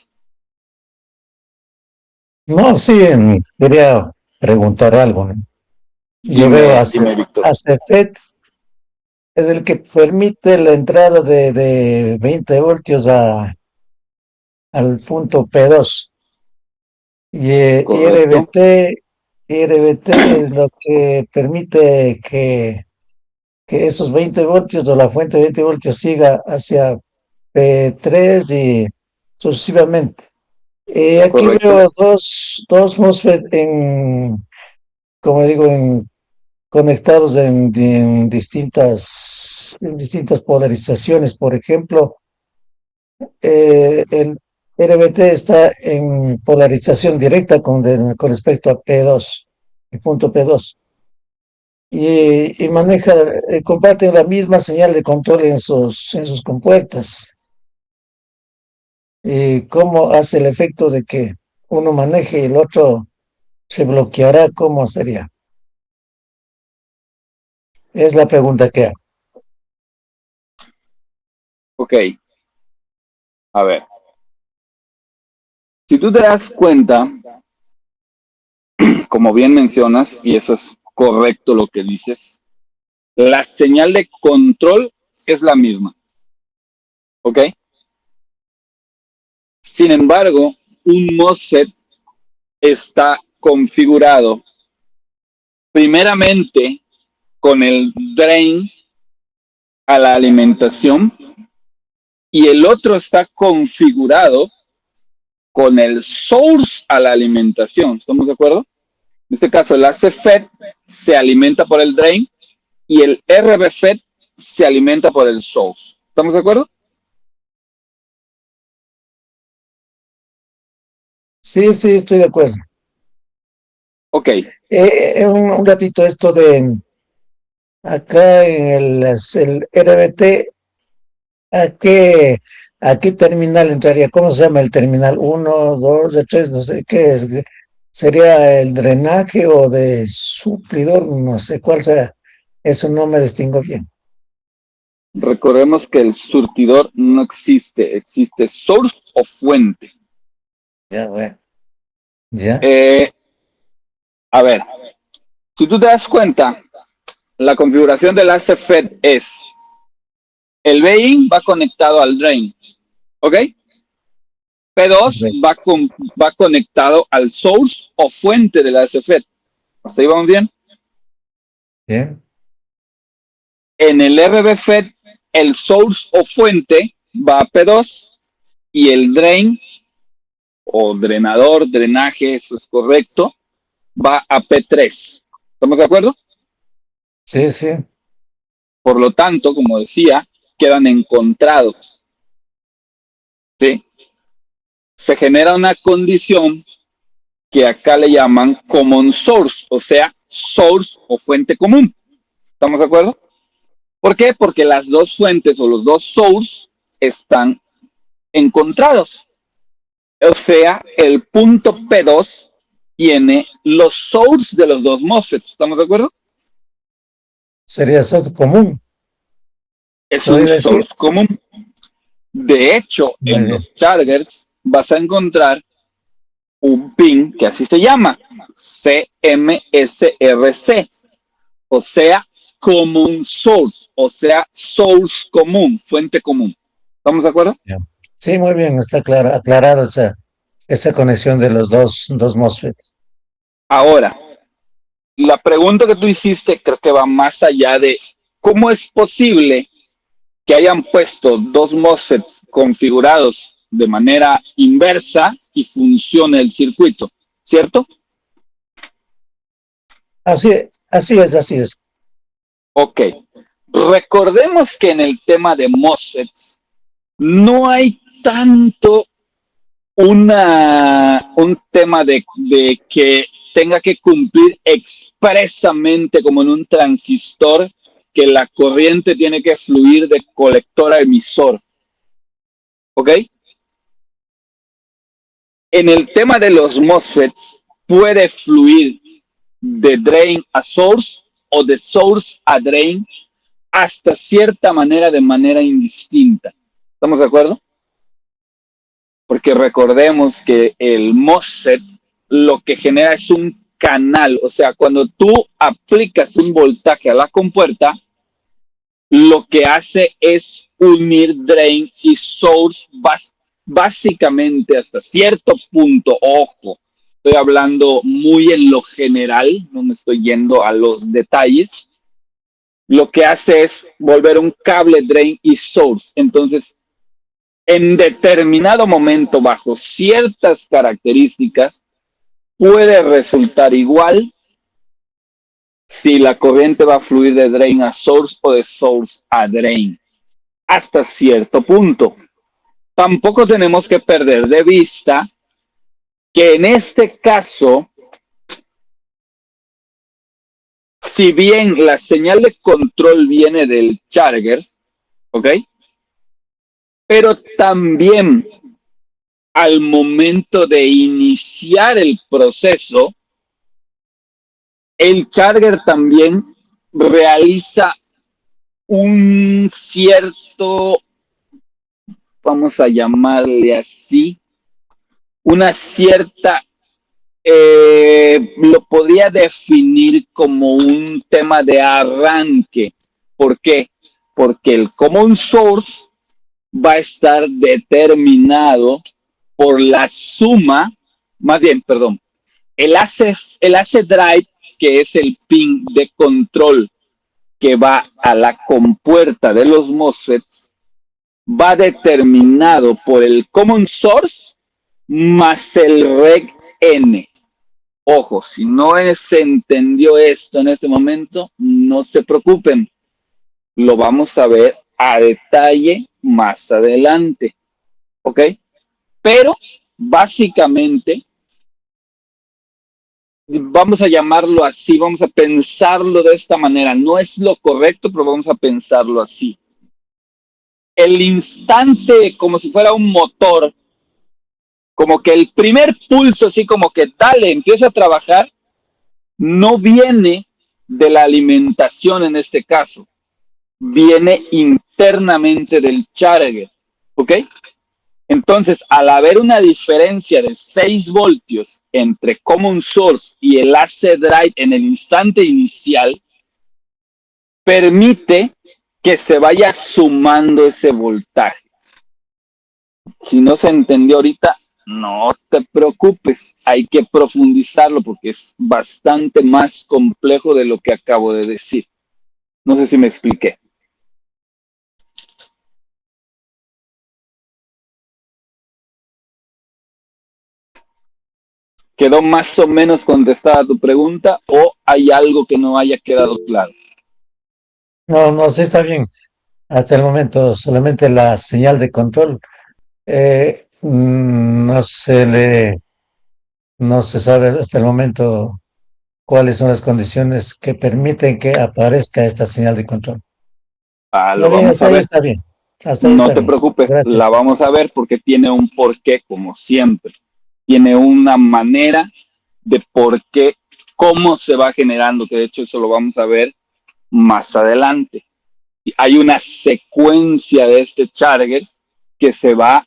No, sí, quería preguntar algo, ¿no? Yo veo Dime, Víctor. ACFET es el que permite la entrada de 20 voltios al punto P2. Y Correcto. IRBT es lo que permite que esos 20 voltios o la fuente de 20 voltios siga hacia P3 y sucesivamente. Aquí Correcto. veo dos MOSFET como digo, conectados en distintas polarizaciones. Por ejemplo, el RBT está en polarización directa con respecto a P2, el punto P2. Y comparten la misma señal de control en sus compuertas. ¿Y cómo hace el efecto de que uno maneje y el otro se bloqueará? ¿Cómo sería? Es la pregunta que hago. Ok. A ver. Si tú te das cuenta, como bien mencionas, y eso es correcto lo que dices, la señal de control es la misma. ¿Ok? Sin embargo, un MOSFET está configurado primeramente con el drain a la alimentación y el otro está configurado con el source a la alimentación. ¿Estamos de acuerdo? En este caso, el AC-FET se alimenta por el drain y el RB-FET se alimenta por el source. ¿Estamos de acuerdo? Sí, sí, estoy de acuerdo. Ok. Un ratito esto de acá en el RBT, ¿a qué terminal entraría? ¿Cómo se llama el terminal? ¿1, 2, 3? No sé qué es. ¿Sería el drenaje o de suplidor? No sé cuál será. Eso no me distingo bien. Recordemos que el surtidor no existe, existe source o fuente. Ya, bueno. Ya. A ver, si tú te das cuenta, la configuración del AC-FET es el B-in va conectado al drain, ¿ok? P2 va conectado al source o fuente del AC-FET. ¿Hasta ahí vamos bien? Bien. En el RBFET, el source o fuente va a P2 y el drain o drenador, drenaje, eso es correcto, va a P3. ¿Estamos de acuerdo? Sí, sí. Por lo tanto, como decía, quedan encontrados. ¿Sí? Se genera una condición que acá le llaman common source, o sea, source o fuente común. ¿Estamos de acuerdo? ¿Por qué? Porque las dos fuentes o los dos source están encontrados. O sea, el punto P2 tiene los source de los dos MOSFETs. ¿Estamos de acuerdo? Sería source común. Es un Podría decir. source común. De hecho, Muy en bien. los chargers vas a encontrar un pin que así se llama, CMSRC, o sea, common source, o sea, source común, fuente común. ¿Estamos de acuerdo? Sí, muy bien, está aclarado esa conexión de los dos MOSFETs. Ahora, la pregunta que tú hiciste creo que va más allá de cómo es posible que hayan puesto dos MOSFETs configurados de manera inversa y funcione el circuito, ¿cierto? Así es. Ok. Recordemos que en el tema de MOSFETs no hay tanto un tema de que tenga que cumplir expresamente como en un transistor que la corriente tiene que fluir de colector a emisor. ¿Ok? En el tema de los MOSFETs puede fluir de drain a source o de source a drain hasta cierta manera de manera indistinta. ¿Estamos de acuerdo? Porque recordemos que el MOSFET lo que genera es un canal, o sea, cuando tú aplicas un voltaje a la compuerta, lo que hace es unir drain y source básicamente hasta cierto punto. Ojo, estoy hablando muy en lo general, no me estoy yendo a los detalles. Lo que hace es volver un cable drain y source. Entonces, en determinado momento, bajo ciertas características, puede resultar igual si la corriente va a fluir de drain a source o de source a drain, hasta cierto punto. Tampoco tenemos que perder de vista que en este caso, si bien la señal de control viene del charger, ¿ok? Pero también al momento de iniciar el proceso, el charger también realiza un cierto, vamos a llamarle así, una cierta, lo podría definir como un tema de arranque. ¿Por qué? Porque el common source va a estar determinado por la suma, más bien, perdón, el AC drive, que es el pin de control que va a la compuerta de los MOSFETs, va determinado por el common source más el reg N. Ojo, si no se entendió esto en este momento, no se preocupen. Lo vamos a ver a detalle más adelante. ¿Ok? Pero básicamente, vamos a llamarlo así, vamos a pensarlo de esta manera. No es lo correcto, pero vamos a pensarlo así. El instante, como si fuera un motor, como que el primer pulso, así como que dale, empieza a trabajar, no viene de la alimentación en este caso, viene internamente del charger, ¿ok? Entonces, al haber una diferencia de 6 voltios entre common source y el AC drive en el instante inicial, permite que se vaya sumando ese voltaje. Si no se entendió ahorita, No te preocupes, hay que profundizarlo porque es bastante más complejo de lo que acabo de decir. No sé si me expliqué. ¿Quedó más o menos contestada tu pregunta o hay algo que no haya quedado claro? No, no, sí está bien. Hasta el momento solamente la señal de control no se sabe hasta el momento cuáles son las condiciones que permiten que aparezca esta señal de control. Lo Está bien, vamos hasta a ahí ver. está bien. Hasta ahí No está te bien. preocupes, la Gracias. vamos a ver porque tiene un porqué, como siempre. Tiene una manera de por qué, cómo se va generando, que de hecho eso lo vamos a ver más adelante. Hay una secuencia de este charger que se va,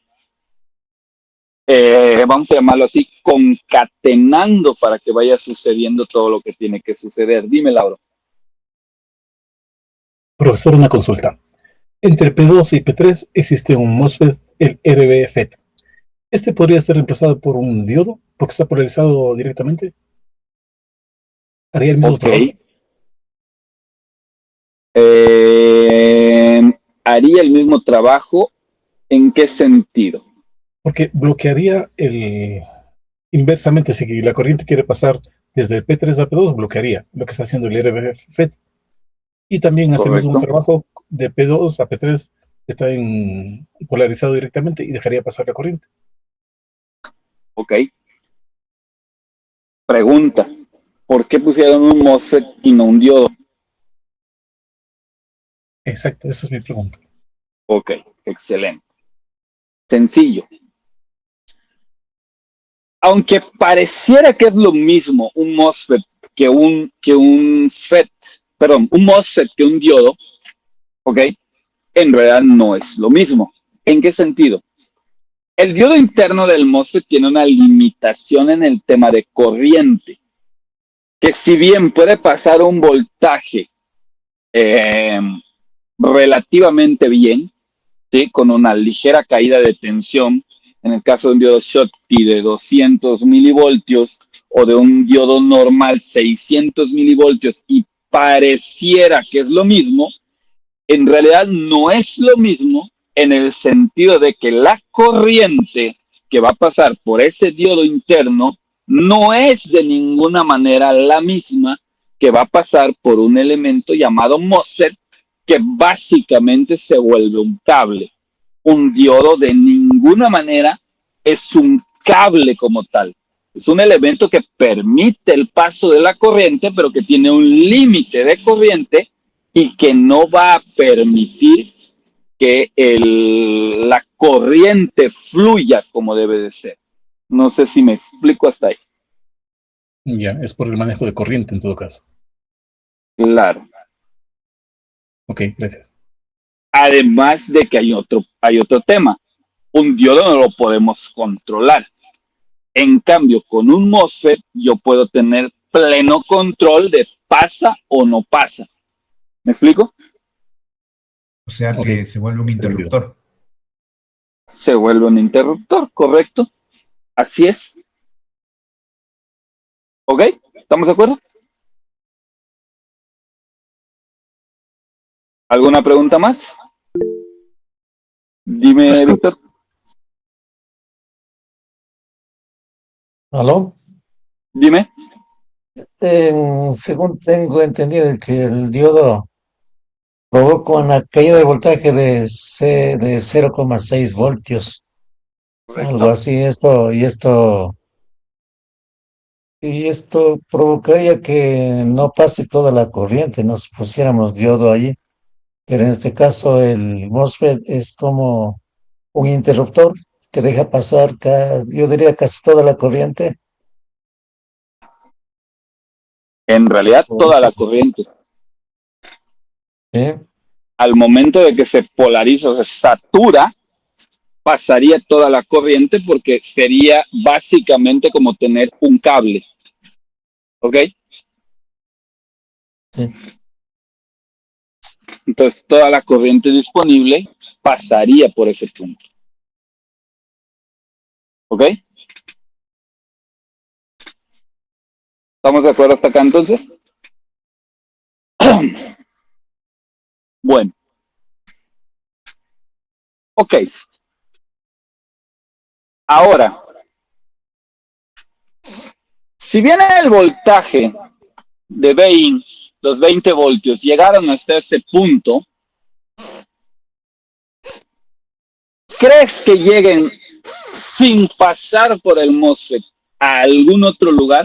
vamos a llamarlo así, concatenando para que vaya sucediendo todo lo que tiene que suceder. Dime, Lauro. Profesor, una consulta. Entre P2 y P3 existe un MOSFET, el RBFET. ¿Este podría ser reemplazado por un diodo porque está polarizado directamente? ¿Haría el mismo Ok. trabajo? Haría el mismo trabajo. ¿En qué sentido? Porque bloquearía inversamente, si la corriente quiere pasar desde el P3 a P2, bloquearía lo que está haciendo el RBFET. Y también hace el mismo Correcto. trabajo de P2 a P3, está polarizado directamente y dejaría pasar la corriente. Ok. Pregunta. ¿Por qué pusieron un MOSFET y no un diodo? Exacto, esa es mi pregunta. Ok, excelente. Sencillo. Aunque pareciera que es lo mismo un MOSFET que un FET, perdón, un MOSFET que un diodo, ok, en realidad no es lo mismo. ¿En qué sentido? El diodo interno del MOSFET tiene una limitación en el tema de corriente, que si bien puede pasar un voltaje eh, relativamente bien, ¿sí? Con una ligera caída de tensión, en el caso de un diodo Schottky de 200 milivoltios o de un diodo normal 600 milivoltios y pareciera que es lo mismo, en realidad no es lo mismo en el sentido de que la corriente que va a pasar por ese diodo interno no es de ninguna manera la misma que va a pasar por un elemento llamado MOSFET que básicamente se vuelve un cable. Un diodo de ninguna manera es un cable como tal. Es un elemento que permite el paso de la corriente, pero que tiene un límite de corriente y que no va a permitir que la corriente fluya como debe de ser. No sé si me explico hasta ahí. Ya, es por el manejo de corriente en todo caso. Claro. Ok, gracias. Además de que hay otro tema. Un diodo no lo podemos controlar. En cambio, con un MOSFET yo puedo tener pleno control de pasa o no pasa. ¿Me explico? O sea Ok, que se vuelve un entendido. interruptor. Se vuelve un interruptor, ¿correcto? Así es. ¿Ok? ¿Estamos de acuerdo? ¿Alguna pregunta más? Dime, Profesor, Víctor. ¿Aló? Dime. Según tengo entendido que el diodo provoca una caída de voltaje de 0,6 voltios, algo Correcto. así. Y esto provocaría que no pase toda la corriente, nos pusiéramos diodo allí. Pero en este caso el MOSFET es como un interruptor que deja pasar, yo diría, casi toda la corriente. En realidad, Por toda eso, la corriente. ¿sí? Al momento de que se polariza o se satura, pasaría toda la corriente porque sería básicamente como tener un cable. ¿Ok? Sí. Entonces, toda la corriente disponible pasaría por ese punto. ¿Ok? ¿Estamos de acuerdo hasta acá entonces? Bueno, ok. Ahora, si bien el voltaje de Bain, los 20 voltios, llegaron hasta este punto, ¿crees que lleguen sin pasar por el MOSFET a algún otro lugar?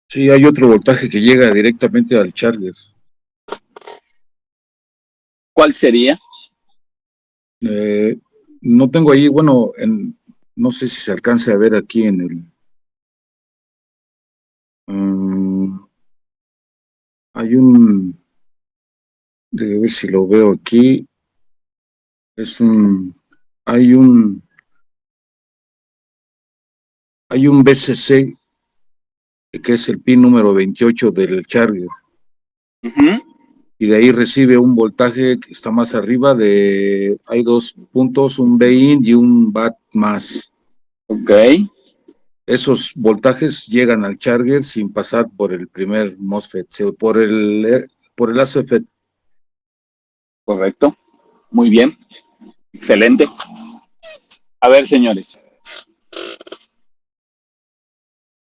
Sí, hay otro voltaje que llega directamente al charger. ¿Cuál sería? No tengo ahí, bueno, no sé si se alcance a ver aquí en el... hay un... Déjame ver si lo veo aquí. Hay un BCC que es el pin número 28 del charger. Y de ahí recibe un voltaje que está más arriba hay 2 puntos, un Bin y un Bat más. Ok. Esos voltajes llegan al charger sin pasar por el primer MOSFET, por el ACFET. Correcto. Muy bien. Excelente. A ver, señores.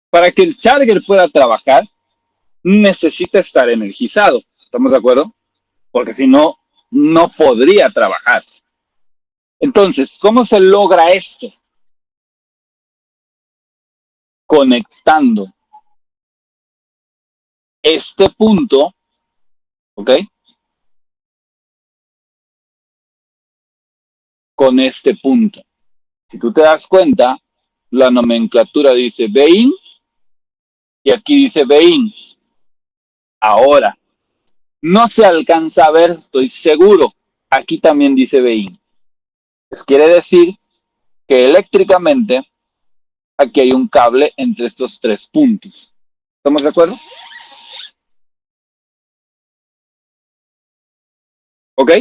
Para que el charger pueda trabajar, necesita estar energizado. ¿Estamos de acuerdo? Porque si no, no podría trabajar. Entonces, ¿cómo se logra esto? Conectando este punto, ¿ok? Con este punto. Si tú te das cuenta, la nomenclatura dice Bain y aquí dice Bain. Ahora, no se alcanza a ver, estoy seguro. Aquí también dice Bain. Eso quiere decir que eléctricamente aquí hay un cable entre estos 3 puntos. ¿Estamos de acuerdo? ¿Ok?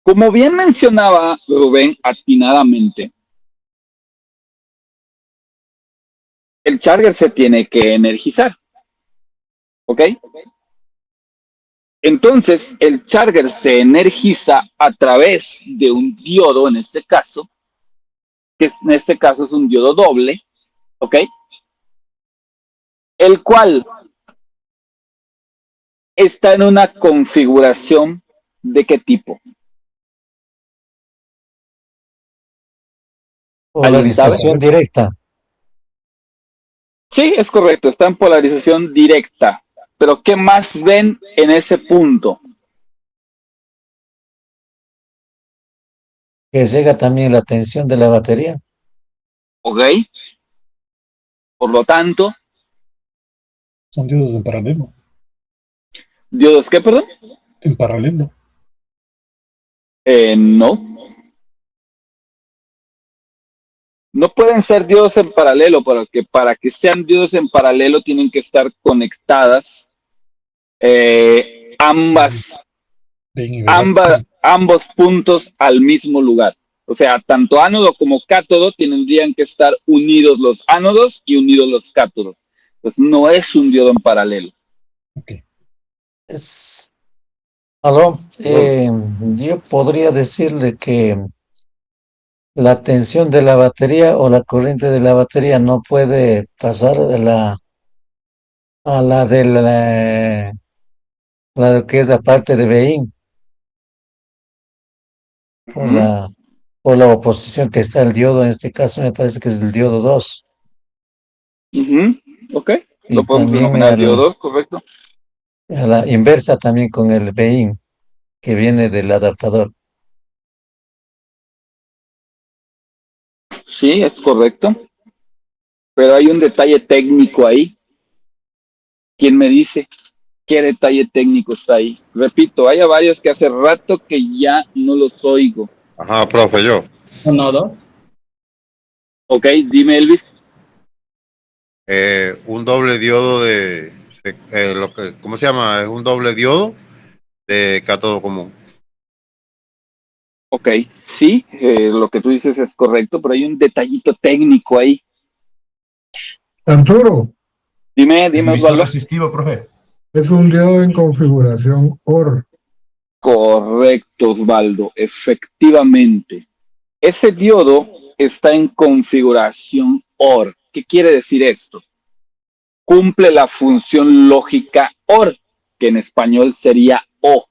Como bien mencionaba Rubén atinadamente, el charger se tiene que energizar. ¿Ok? Entonces, el charger se energiza a través de un diodo, en este caso, que en este caso es un diodo doble, ¿ok? El cual está en una configuración ¿de qué tipo? ¿Alguien sabe? Polarización directa. Sí, es correcto, está en polarización directa. Pero ¿qué más ven en ese punto? Que llega también la tensión de la batería. ¿Ok? Por lo tanto, Son diodos en paralelo. ¿diodos qué, perdón? En paralelo. No. No pueden ser diodos en paralelo, porque para que sean diodos en paralelo tienen que estar conectadas ambos puntos al mismo lugar. O sea, tanto ánodo como cátodo tendrían que estar unidos los ánodos y unidos los cátodos. Pues no es un diodo en paralelo. Okay. Aló, yo podría decirle que la tensión de la batería o la corriente de la batería no puede pasar a la de la que es la parte de Bein por la oposición que está el diodo. En este caso me parece que es el diodo 2. Ok, lo Y podemos también denominar diodo 2, correcto. a la inversa también con el Bein que viene del adaptador. Sí, es correcto. Pero hay un detalle técnico ahí. ¿Quién me dice qué detalle técnico está ahí? Repito, hay varios que hace rato que ya no los oigo. Ajá, profe, yo. Uno, dos. Ok, dime, Elvis. Un doble diodo ¿cómo se llama? Es un doble diodo de cátodo común. Ok, sí, lo que tú dices es correcto, pero hay un detallito técnico ahí. Arturo, Dime, El dime, emisor Osvaldo. resistivo, profe. es un diodo en configuración OR. Correcto, Osvaldo, efectivamente. Ese diodo está en configuración OR. ¿Qué quiere decir esto? Cumple la función lógica OR, que en español sería O.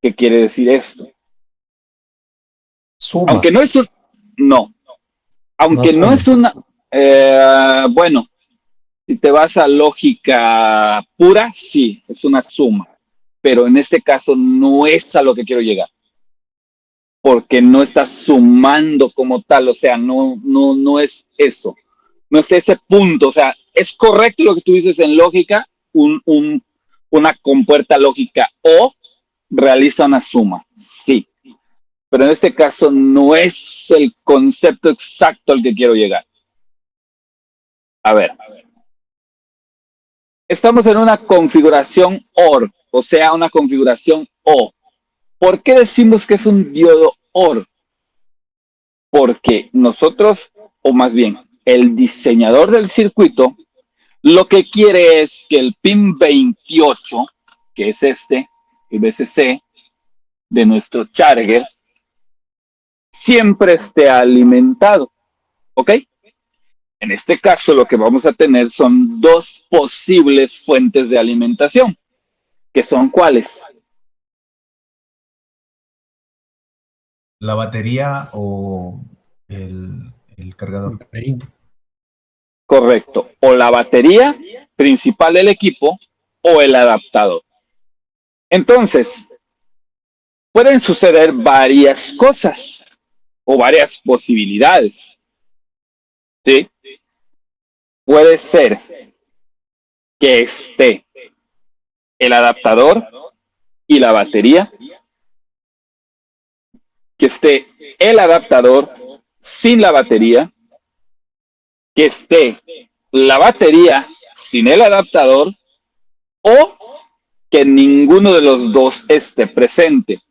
¿Qué quiere decir esto? Suma, Aunque no es un... No, no aunque no suma. es una... bueno, si te vas a lógica pura, sí, es una suma. Pero en este caso no es a lo que quiero llegar. Porque no está sumando como tal, o sea, no es eso. No es ese punto, o sea, es correcto lo que tú dices en lógica, una compuerta lógica o realiza una suma, sí. Pero en este caso no es el concepto exacto al que quiero llegar. A ver, estamos en una configuración OR, o sea, una configuración O. ¿Por qué decimos que es un diodo OR? Porque nosotros, o más bien, el diseñador del circuito, lo que quiere es que el pin 28, que es este, el VCC de nuestro charger, siempre esté alimentado, ¿ok? En este caso, lo que vamos a tener son dos posibles fuentes de alimentación, que son ¿cuáles? La batería o el cargador. Ahí. Correcto, o la batería principal del equipo o el adaptador. Entonces, pueden suceder varias cosas o varias posibilidades, ¿sí? Puede ser que esté el adaptador y la batería, que esté el adaptador sin la batería, que esté la batería sin el adaptador o que ninguno de los dos esté presente.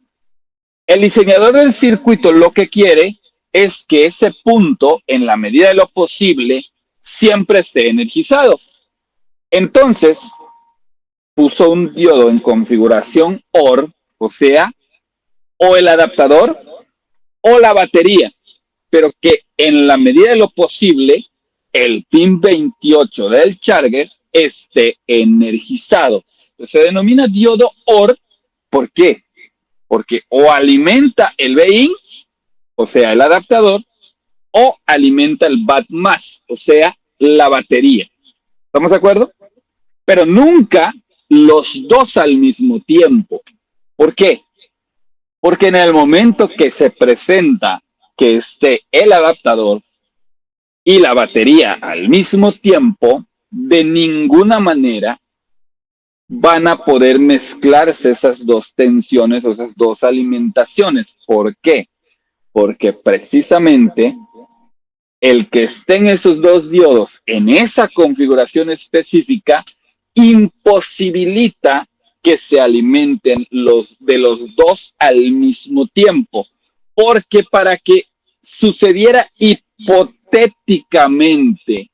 El diseñador del circuito lo que quiere es que ese punto, en la medida de lo posible, siempre esté energizado. Entonces, puso un diodo en configuración OR, o sea, o el adaptador o la batería, pero que en la medida de lo posible, el pin 28 del charger esté energizado. Se denomina diodo OR, ¿por qué? Porque o alimenta el BIN, o sea, el adaptador, o alimenta el BAT+, o sea, la batería. ¿Estamos de acuerdo? Pero nunca los dos al mismo tiempo. ¿Por qué? Porque en el momento que se presenta que esté el adaptador y la batería al mismo tiempo, de ninguna manera van a poder mezclarse esas dos tensiones o esas dos alimentaciones. ¿Por qué? Porque precisamente el que estén esos dos diodos en esa configuración específica imposibilita que se alimenten los de los dos al mismo tiempo, porque para que sucediera hipotéticamente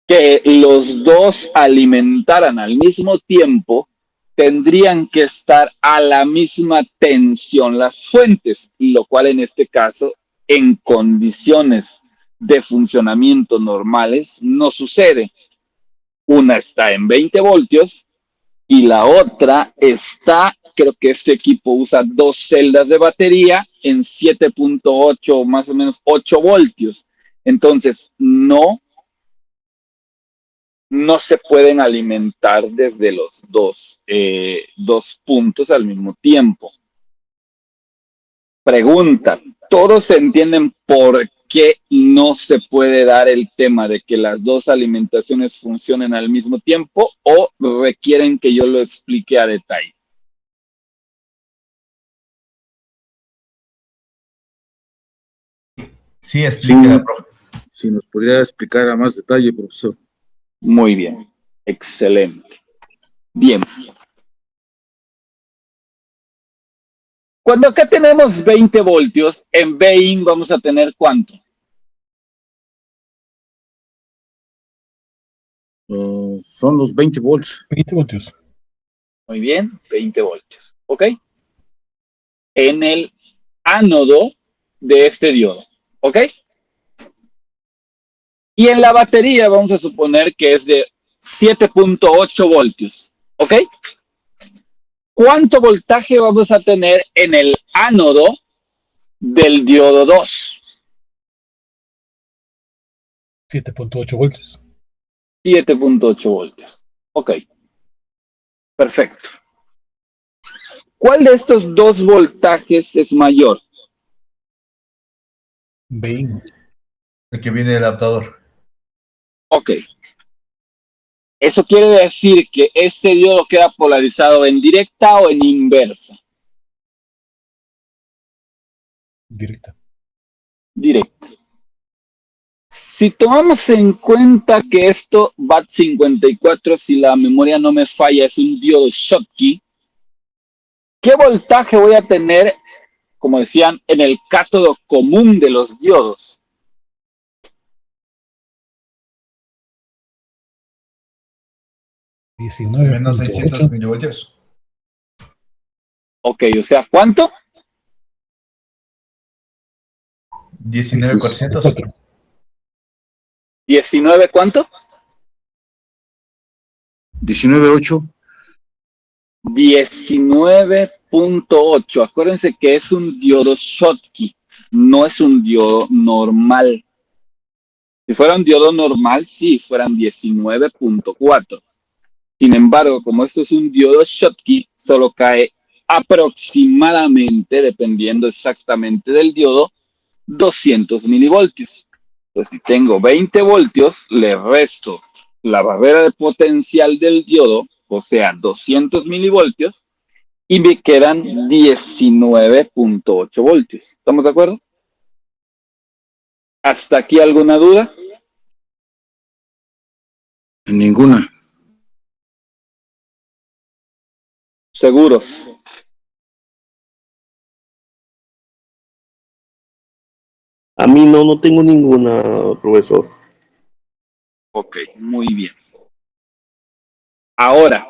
que los dos alimentaran al mismo tiempo, tendrían que estar a la misma tensión las fuentes, lo cual en este caso, en condiciones de funcionamiento normales, no sucede. Una está en 20 voltios y la otra está, creo que este equipo usa dos celdas de batería en 7.8, más o menos 8 voltios. Entonces, no se pueden alimentar desde los dos puntos al mismo tiempo. Pregunta, ¿todos entienden por qué no se puede dar el tema de que las dos alimentaciones funcionen al mismo tiempo o requieren que yo lo explique a detalle? Sí, explíquela, profe. Si nos podría explicar a más detalle, profesor. Muy bien, excelente. Bien, Cuando acá tenemos 20 voltios, en Vin vamos a tener ¿cuánto? Son los 20 volts. 20 voltios. Muy bien, 20 voltios. ¿Ok? En el ánodo de este diodo. ¿Ok? Y en la batería vamos a suponer que es de 7.8 voltios. ¿Ok? ¿Cuánto voltaje vamos a tener en el ánodo del diodo 2? 7.8 voltios. 7.8 voltios. Ok. Perfecto. ¿Cuál de estos dos voltajes es mayor? 20. El que viene del adaptador. Ok. Eso quiere decir que este diodo queda polarizado en directa o en inversa. Directa. Directa. Si tomamos en cuenta que esto BAT54, si la memoria no me falla, es un diodo Schottky, ¿qué voltaje voy a tener, como decían, en el cátodo común de los diodos? Menos 600 19.8. milivoltios. Ok, o sea, ¿cuánto? 19,400. 19, ¿cuánto? 19.8. 19.8. Acuérdense que es un diodo Schottky, no es un diodo normal. Si fuera un diodo normal, sí, fueran 19.4. Sin embargo, como esto es un diodo Schottky, solo cae aproximadamente, dependiendo exactamente del diodo, 200 milivoltios. Entonces, si tengo 20 voltios, le resto la barrera de potencial del diodo, o sea, 200 milivoltios, y me quedan 19.8 voltios. ¿Estamos de acuerdo? ¿Hasta aquí alguna duda? Ninguna. ¿Seguros? A mí no tengo ninguna, profesor. Ok, muy bien. Ahora,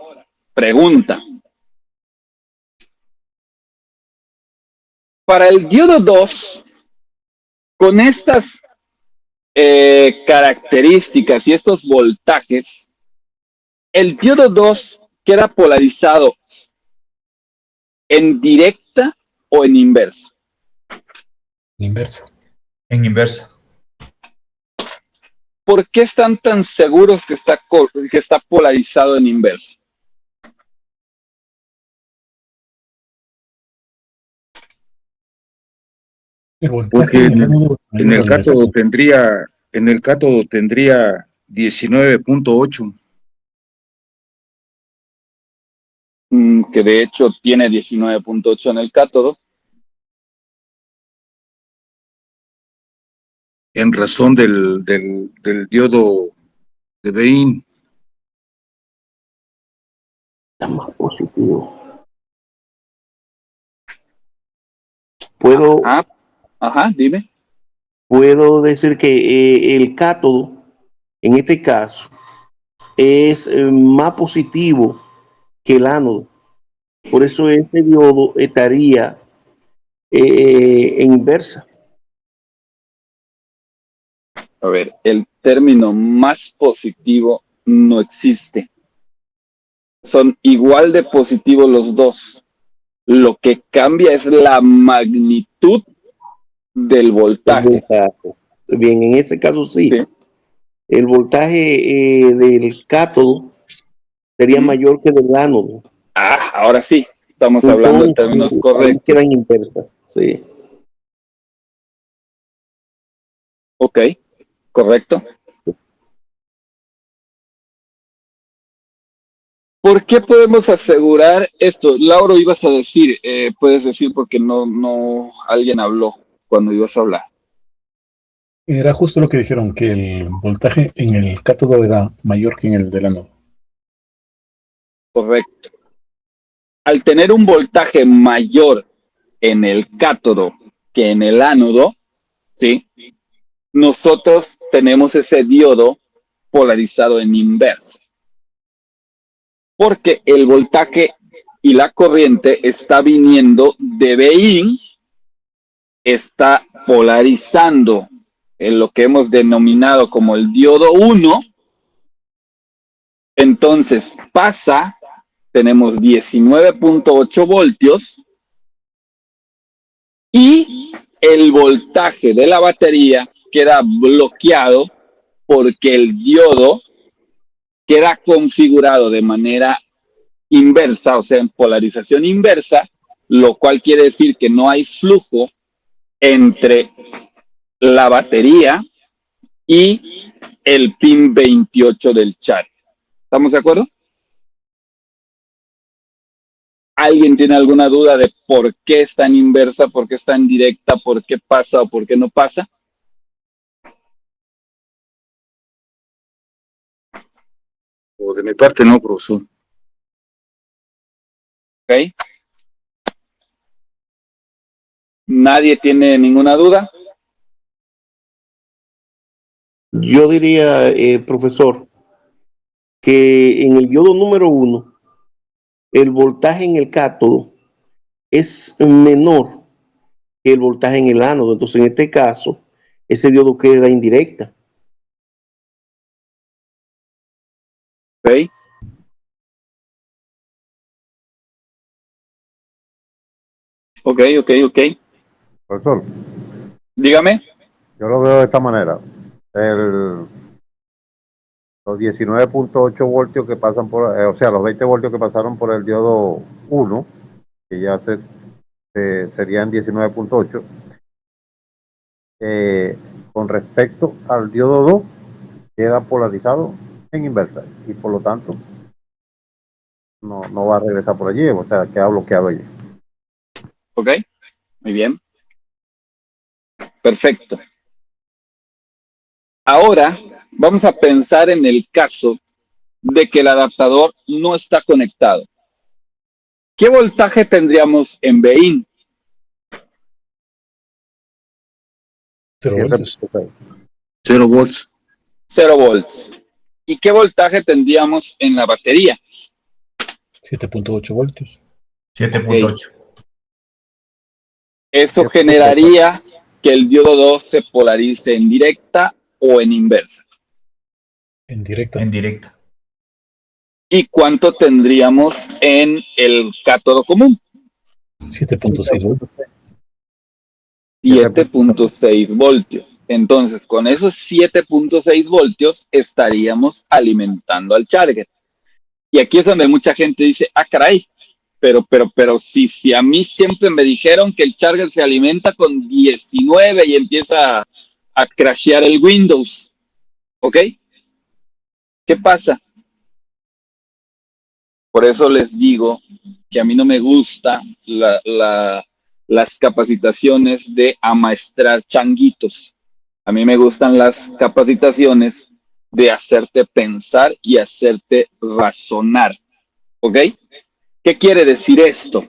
pregunta. Para el diodo 2, con estas características y estos voltajes, el diodo 2 queda polarizado en directa o en inversa. Inversa. En inversa. ¿Por qué están tan seguros que está polarizado en inversa? El voltaje Porque en el ánodo en mayor el al del cátodo cátodo. tendría 19.8. Que de hecho tiene 19.8 en el cátodo. En razón del diodo de Vin. Está más positivo. Puedo Dime. Puedo decir que el cátodo, en este caso, es más positivo que el ánodo. Por eso este diodo estaría en inversa. A ver, el término más positivo no existe. Son igual de positivos los dos. Lo que cambia es la magnitud del voltaje. Bien, en ese caso sí. ¿Sí? El voltaje del cátodo sería mayor que del ánodo. Ahora sí, estamos hablando en términos Ahí correctos. queda en inversa, sí. Ok, correcto. ¿Por qué podemos asegurar esto? Lauro, ibas a decir, puedes decir porque no alguien habló cuando ibas a hablar. Era justo lo que dijeron, que el voltaje en el cátodo era mayor que en el del ánodo. Correcto. Al tener un voltaje mayor en el cátodo que en el ánodo, ¿sí? Nosotros tenemos ese diodo polarizado en inversa. Porque el voltaje y la corriente está viniendo de BIN, está polarizando en lo que hemos denominado como el diodo 1. Entonces pasa, tenemos 19.8 voltios y el voltaje de la batería queda bloqueado porque el diodo queda configurado de manera inversa, o sea, en polarización inversa, lo cual quiere decir que no hay flujo entre la batería y el pin 28 del charger. ¿Estamos de acuerdo? ¿Alguien tiene alguna duda de por qué está en inversa, por qué está en directa, por qué pasa o por qué no pasa? O de mi parte no, profesor. ¿Ok? ¿Nadie tiene ninguna duda? Yo diría, profesor, que en el diodo número 1, el voltaje en el cátodo es menor que el voltaje en el ánodo. Entonces, en este caso, ese diodo queda indirecta. ¿Ok? Ok. Profesor, Dígame. yo lo veo de esta manera. Los 19.8 voltios que pasan por, o sea, los 20 voltios que pasaron por el diodo 1, que ya serían 19.8, con respecto al diodo 2, queda polarizado en inversa y por lo tanto no va a regresar por allí, o sea, queda bloqueado allí. Ok, muy bien. Perfecto. Ahora vamos a pensar en el caso de que el adaptador no está conectado. ¿Qué voltaje tendríamos en BIN? 0 voltios. 0 volts. 0 volts. ¿Y qué voltaje tendríamos en la batería? 7.8 voltios. 7.8. Esto generaría que el diodo 2 se polarice en directa o en inversa. En directa. En directa. ¿Y cuánto tendríamos en el cátodo común? 7.6 voltios. 7.6 voltios. Entonces, con esos 7.6 voltios estaríamos alimentando al charger. Y aquí es donde mucha gente dice, ah, caray, pero si a mí siempre me dijeron que el charger se alimenta con 19 y empieza a crashear el Windows, ¿ok? ¿Qué pasa? Por eso les digo que a mí no me gusta las capacitaciones de amaestrar changuitos. A mí me gustan las capacitaciones de hacerte pensar y hacerte razonar. ¿Ok? ¿Qué quiere decir esto?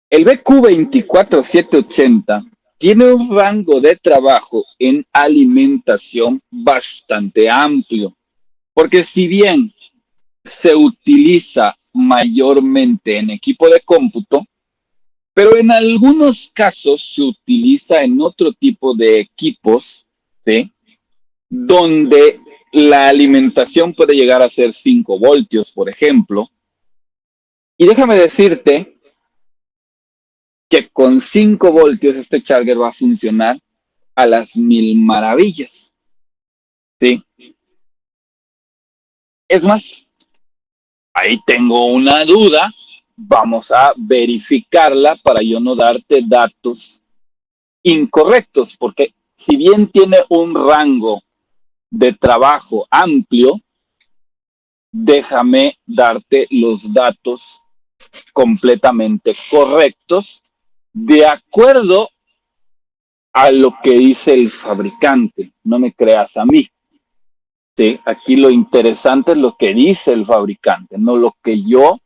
El BQ24780 tiene un rango de trabajo en alimentación bastante amplio, porque si bien se utiliza mayormente en equipo de cómputo, pero en algunos casos se utiliza en otro tipo de equipos, ¿sí? Donde la alimentación puede llegar a ser 5 voltios, por ejemplo. Y déjame decirte que con 5 voltios este charger va a funcionar a las 1000 maravillas, ¿sí? Es más, ahí tengo una duda, vamos a verificarla para yo no darte datos incorrectos, porque si bien tiene un rango de trabajo amplio, déjame darte los datos completamente correctos de acuerdo a lo que dice el fabricante, no me creas a mí. ¿Sí? Aquí lo interesante es lo que dice el fabricante, no lo que yo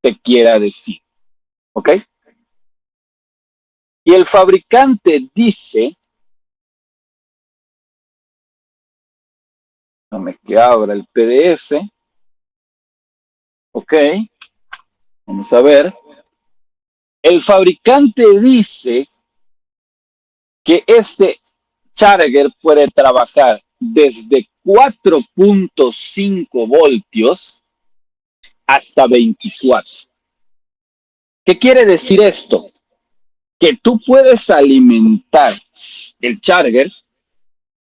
te quiera decir. ¿Ok? Y el fabricante dice, déjame que abra el PDF, ok, vamos a ver. El fabricante dice que este charger puede trabajar desde 4.5 voltios hasta 24. ¿Qué quiere decir esto? Que tú puedes alimentar el charger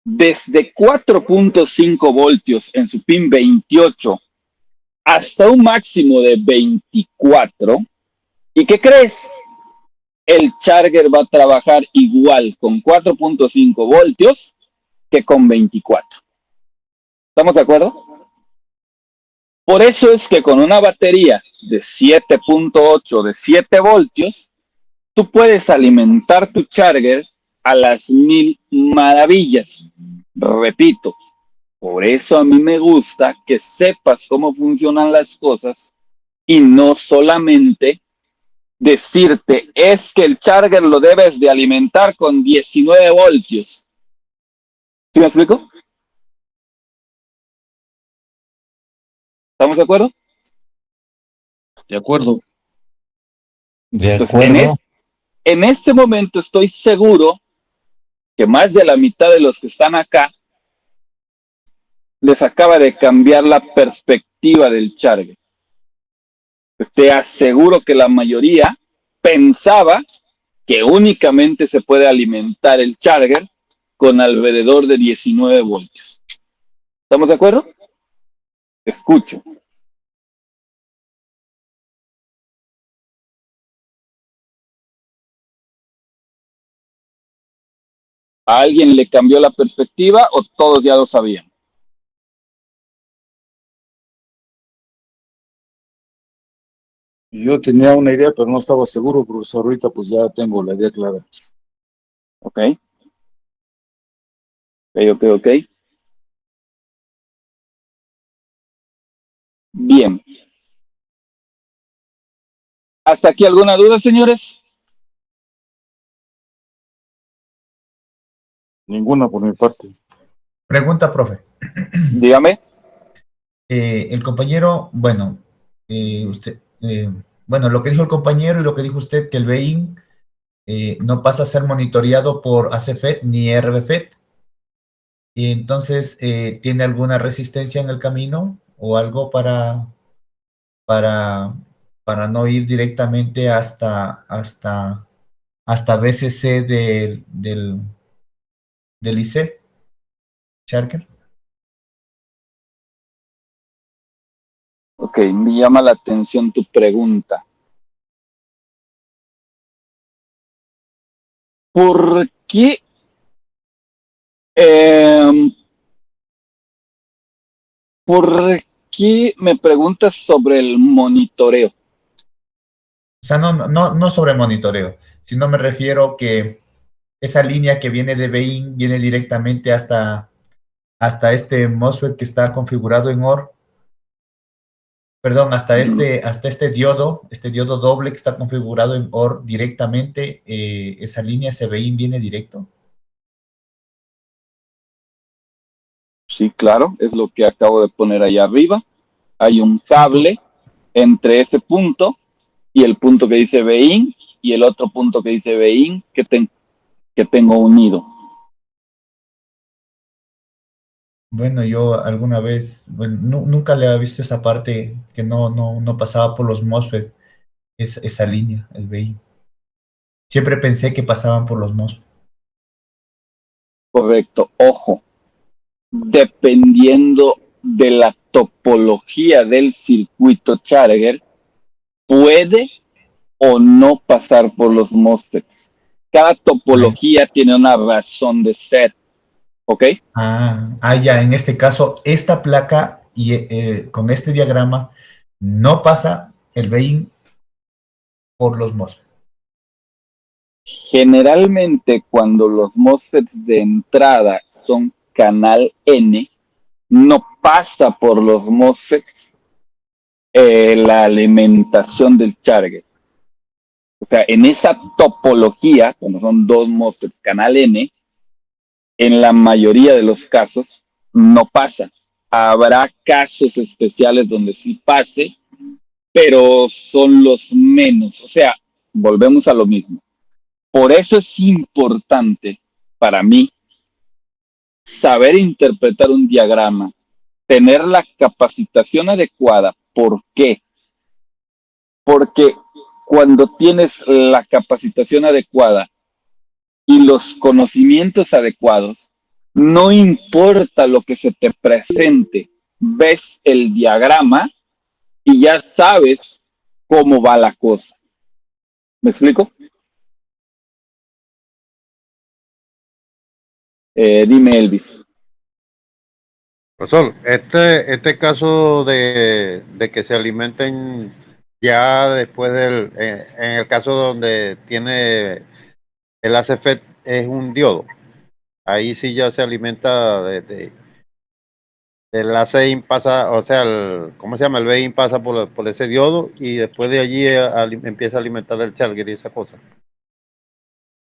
desde 4.5 voltios en su pin 28 hasta un máximo de 24. ¿Y qué crees? El charger va a trabajar igual con 4.5 voltios que con 24. ¿Estamos de acuerdo? Por eso es que con una batería de 7.8 de 7 voltios, tú puedes alimentar tu charger a las 1000 maravillas. Repito, por eso a mí me gusta que sepas cómo funcionan las cosas y no solamente decirte es que el charger lo debes de alimentar con 19 voltios. ¿Sí me explico? ¿Estamos de acuerdo? De acuerdo. De Entonces, acuerdo. en este momento estoy seguro que más de la mitad de los que están acá les acaba de cambiar la perspectiva del charger. Te aseguro que la mayoría pensaba que únicamente se puede alimentar el charger con alrededor de 19 voltios. ¿Estamos de acuerdo? Escucho. ¿A alguien le cambió la perspectiva o todos ya lo sabían? Yo tenía una idea, pero no estaba seguro, profesor. Ahorita pues ya tengo la idea clara. Ok. Ok. Bien. ¿Hasta aquí alguna duda, señores? Ninguna por mi parte. Pregunta, profe. Dígame. El compañero, bueno, bueno, lo que dijo el compañero y lo que dijo usted, que el BEIN no pasa a ser monitoreado por ACFET ni RBFET. Y entonces, ¿tiene alguna resistencia en el camino o algo para, para no ir directamente hasta BCC del IC, Charker? Ok, me llama la atención tu pregunta. ¿Por qué? ¿Por qué me preguntas sobre el monitoreo? O sea, no sobre monitoreo, sino me refiero que esa línea que viene de BEIN viene directamente hasta este MOSFET que está configurado en OR, perdón, hasta este diodo doble que está configurado en OR directamente, esa línea, ese BEIN viene directo. Sí, claro, es lo que acabo de poner ahí arriba. Hay un cable entre ese punto y el punto que dice BEIN y el otro punto que dice BEIN que tengo unido. Bueno, yo alguna vez, bueno, nunca le había visto esa parte que no pasaba por los MOSFET, esa línea, el BEIN. Siempre pensé que pasaban por los MOSFET. Correcto, ojo. Dependiendo de la topología del circuito Charger, puede o no pasar por los MOSFETs. Cada topología tiene una razón de ser, ¿ok? Ya, en este caso, esta placa y con este diagrama no pasa el BEIN por los MOSFET. Generalmente cuando los MOSFETs de entrada son canal N, no pasa por los MOSFETs la alimentación del charger. O sea, en esa topología, cuando son dos MOSFETs canal N, en la mayoría de los casos no pasa. Habrá casos especiales donde sí pase, pero son los menos. O sea, volvemos a lo mismo. Por eso es importante para mí saber interpretar un diagrama, tener la capacitación adecuada. ¿Por qué? Porque cuando tienes la capacitación adecuada y los conocimientos adecuados, no importa lo que se te presente, ves el diagrama y ya sabes cómo va la cosa. ¿Me explico? Dime, Elvis. Profesor, este caso de que se alimenten ya después en el caso donde tiene el ACFET es un diodo. Ahí sí ya se alimenta el ACIN pasa, o sea, ¿cómo se llama? El BIN pasa por ese diodo y después de allí empieza a alimentar el charger y esa cosa.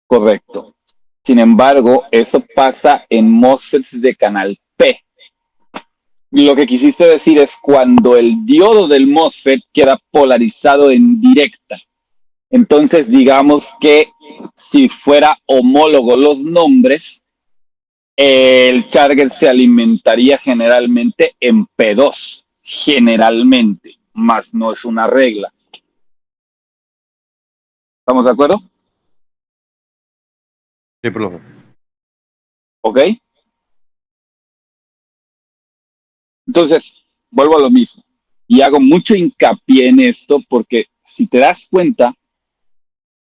Correcto. Sin embargo, eso pasa en MOSFETs de canal P. Lo que quisiste decir es cuando el diodo del MOSFET queda polarizado en directa. Entonces, digamos que si fuera homólogo los nombres, el charger se alimentaría generalmente en P2, generalmente, más no es una regla. ¿Estamos de acuerdo? Sí, profe. ¿Ok? Entonces, vuelvo a lo mismo. Y hago mucho hincapié en esto porque si te das cuenta,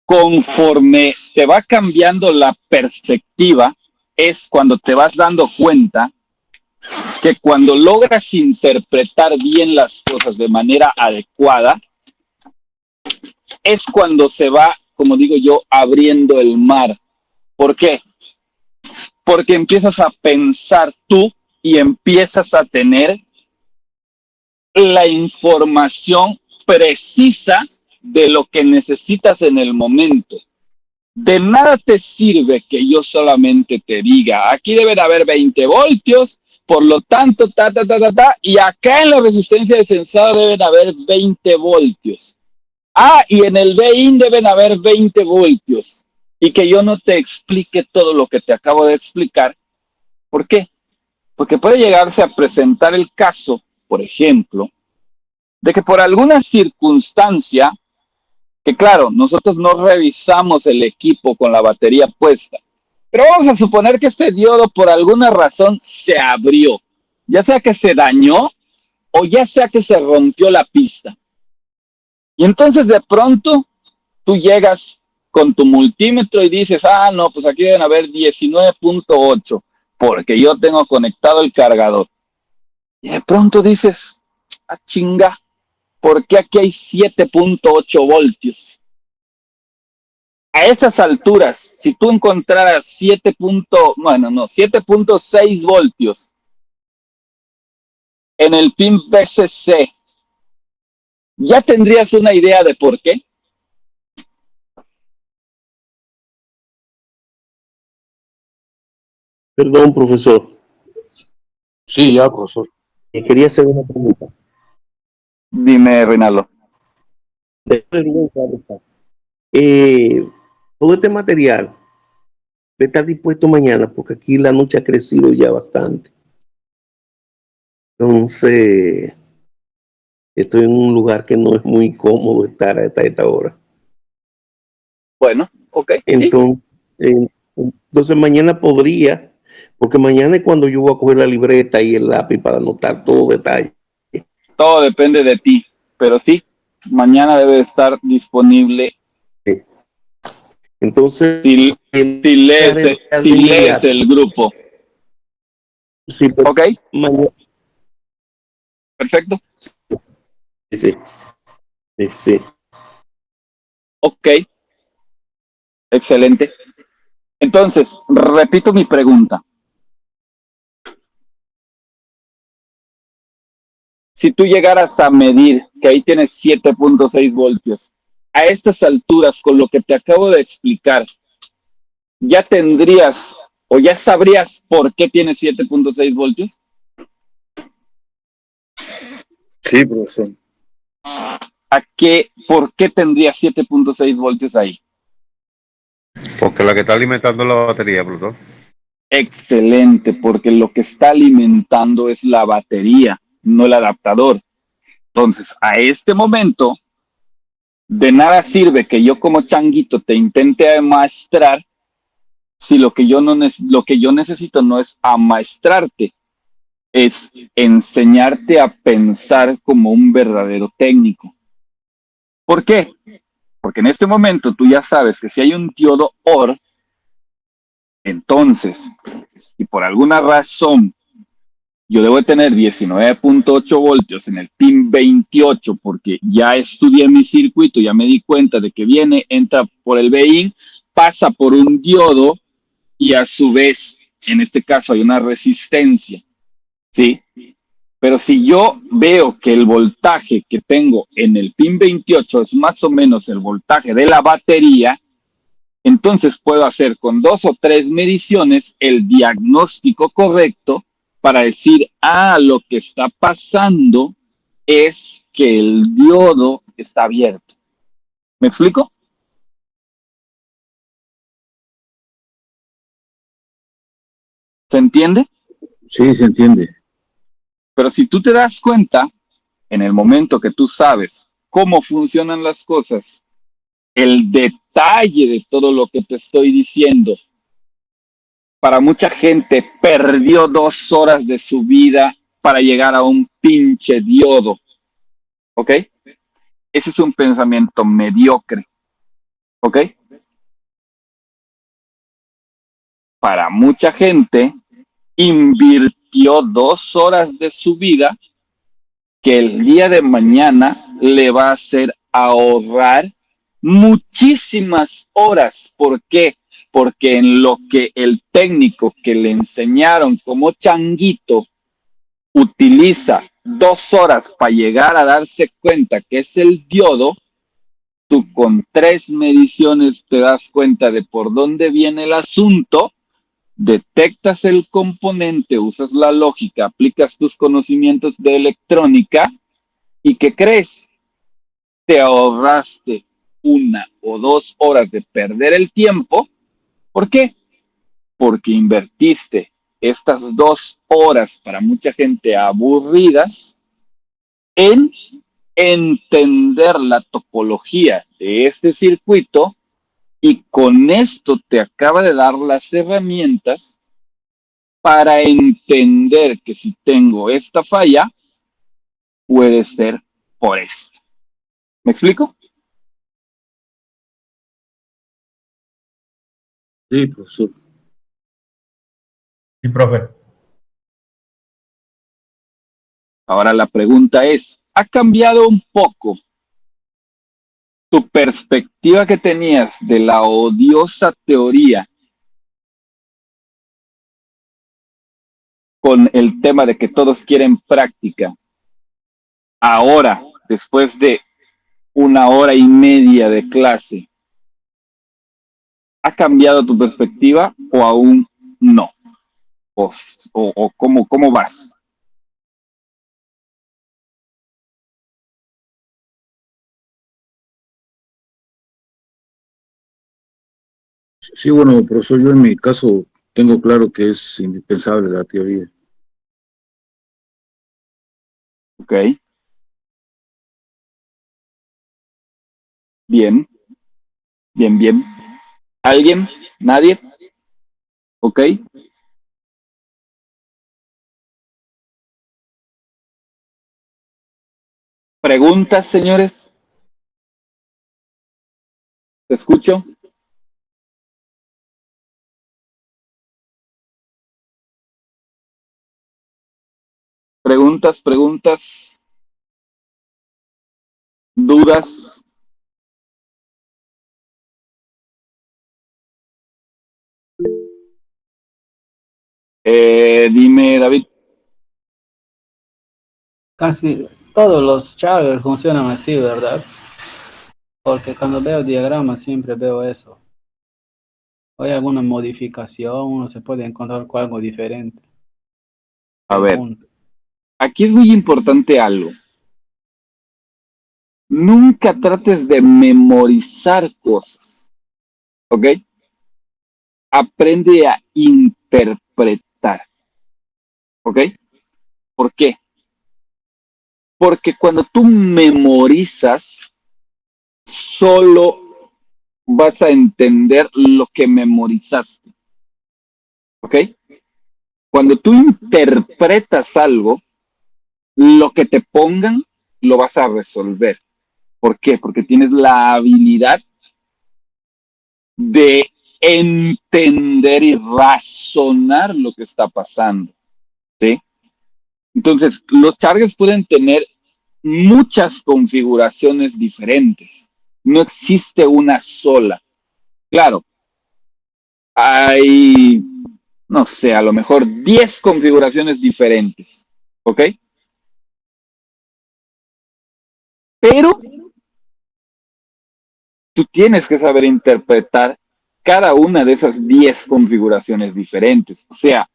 conforme te va cambiando la perspectiva, es cuando te vas dando cuenta que cuando logras interpretar bien las cosas de manera adecuada, es cuando se va, como digo yo, abriendo el mar. ¿Por qué? Porque empiezas a pensar tú y empiezas a tener la información precisa de lo que necesitas en el momento. De nada te sirve que yo solamente te diga, aquí deben haber 20 voltios, por lo tanto, y acá en la resistencia de sensado deben haber 20 voltios. Ah, y en el BIN deben haber 20 voltios. Y que yo no te explique todo lo que te acabo de explicar. ¿Por qué? Porque puede llegarse a presentar el caso, por ejemplo, de que por alguna circunstancia, que claro, nosotros no revisamos el equipo con la batería puesta, pero vamos a suponer que este diodo por alguna razón se abrió, ya sea que se dañó o ya sea que se rompió la pista. Y entonces de pronto tú llegas con tu multímetro y dices, ah, no, pues aquí deben haber 19.8, porque yo tengo conectado el cargador. Y de pronto dices, ah, chinga, ¿por qué aquí hay 7.8 voltios? A estas alturas, si tú encontraras 7.6 voltios en el pin BCC, ¿ya tendrías una idea de por qué? Perdón, profesor. Sí, ya, profesor. Quería hacer una pregunta. Dime, Reinaldo. Todo este material debe estar dispuesto mañana, porque aquí la noche ha crecido ya bastante. Entonces, estoy en un lugar que no es muy cómodo estar a esta hora. Bueno, ok. Entonces, ¿sí? Entonces mañana podría, porque mañana es cuando yo voy a coger la libreta y el lápiz para anotar todo detalle. Todo depende de ti, pero sí, mañana debe estar disponible. Sí. Entonces, si lees el grupo. Sí, ok. Mañana. Perfecto. Sí. Sí. Ok. Excelente. Entonces, repito mi pregunta. Si tú llegaras a medir que ahí tienes 7.6 voltios a estas alturas, con lo que te acabo de explicar, ya tendrías o ya sabrías por qué tiene 7.6 voltios. Sí, profesor. ¿Por qué tendría 7.6 voltios ahí? Porque la que está alimentando la batería, Plutón. Excelente, porque lo que está alimentando es la batería, no el adaptador. Entonces, a este momento, de nada sirve que yo como changuito te intente amaestrar si lo que yo necesito no es amaestrarte, es enseñarte a pensar como un verdadero técnico. ¿Por qué? Porque en este momento tú ya sabes que si hay un diodo OR, entonces, si por alguna razón yo debo tener 19.8 voltios en el pin 28 porque ya estudié mi circuito, ya me di cuenta de que viene, entra por el BIN, pasa por un diodo y a su vez, en este caso hay una resistencia, ¿sí? Pero si yo veo que el voltaje que tengo en el pin 28 es más o menos el voltaje de la batería, entonces puedo hacer con 2 o 3 mediciones el diagnóstico correcto para decir, lo que está pasando es que el diodo está abierto. ¿Me explico? ¿Se entiende? Sí, se entiende. Pero si tú te das cuenta, en el momento que tú sabes cómo funcionan las cosas, el detalle de todo lo que te estoy diciendo, para mucha gente perdió 2 horas de su vida para llegar a un pinche diodo. ¿Ok? Ese es un pensamiento mediocre. ¿Ok? Para mucha gente invirtió 2 horas de su vida que el día de mañana le va a hacer ahorrar muchísimas horas. ¿Por qué? Porque en lo que el técnico que le enseñaron como changuito utiliza 2 horas para llegar a darse cuenta que es el diodo, tú con 3 mediciones te das cuenta de por dónde viene el asunto, detectas el componente, usas la lógica, aplicas tus conocimientos de electrónica y ¿qué crees? Te ahorraste 1 o 2 horas de perder el tiempo. ¿Por qué? Porque invertiste estas 2 horas para mucha gente aburridas en entender la topología de este circuito y con esto te acaba de dar las herramientas para entender que si tengo esta falla, puede ser por esto. ¿Me explico? Sí, profesor. Sí, profe. Ahora la pregunta es, ¿ha cambiado un poco tu perspectiva que tenías de la odiosa teoría con el tema de que todos quieren práctica? Ahora, después de 1 hora y media de clase, ¿ha cambiado tu perspectiva o aún no? ¿O cómo vas? Sí, bueno, profesor, yo en mi caso tengo claro que es indispensable la teoría. Ok. Bien, bien. ¿Alguien? ¿Nadie? Ok. ¿Preguntas, señores? ¿Te escucho? Preguntas, dudas. Dime, David. Casi todos los chargers funcionan así, ¿verdad? Porque cuando veo diagramas siempre veo eso. ¿Hay alguna modificación o se puede encontrar con algo diferente? A ver, Pregunto. aquí es muy importante algo. Nunca trates de memorizar cosas, ¿ok? Aprende a interpretar, ¿ok? ¿Por qué? Porque cuando tú memorizas, solo vas a entender lo que memorizaste, ¿ok? Cuando tú interpretas algo, lo que te pongan, lo vas a resolver. ¿Por qué? Porque tienes la habilidad de entender y razonar lo que está pasando, ¿sí? Entonces, los chargers pueden tener muchas configuraciones diferentes. No existe una sola. Claro, hay, no sé, a lo mejor 10 configuraciones diferentes, ¿ok? Pero tú tienes que saber interpretar cada una de esas 10 configuraciones diferentes. O sea,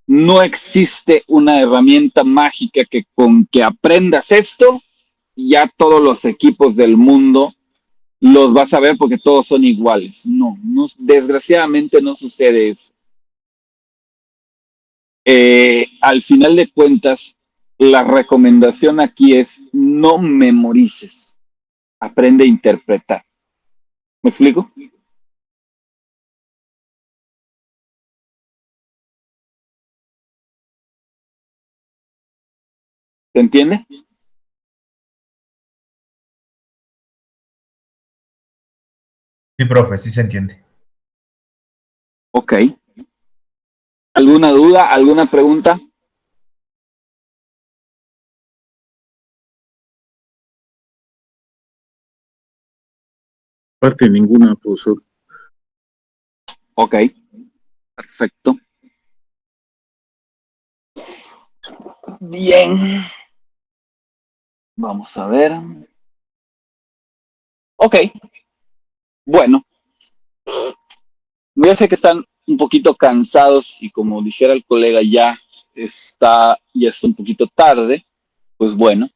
no existe una herramienta mágica que con que aprendas esto, ya todos los equipos del mundo los vas a ver porque todos son iguales. No, desgraciadamente no sucede eso. Al final de cuentas, la recomendación aquí es no memorices, aprende a interpretar. ¿Me explico? ¿Se entiende? Sí, profe, sí se entiende. Ok. ¿Alguna duda? ¿Alguna pregunta? Parte ninguna, profesor. Ok. Perfecto. Bien. Vamos a ver. Ok. Bueno. Ya sé que están un poquito cansados y como dijera el colega, ya es un poquito tarde. Pues bueno.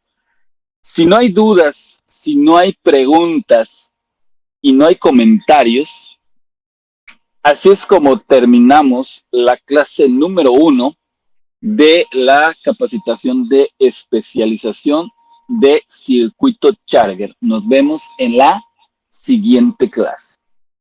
Si no hay dudas, si no hay preguntas y no hay comentarios, así es como terminamos la clase número 1 de la capacitación de especialización de circuito Charger. Nos vemos en la siguiente clase.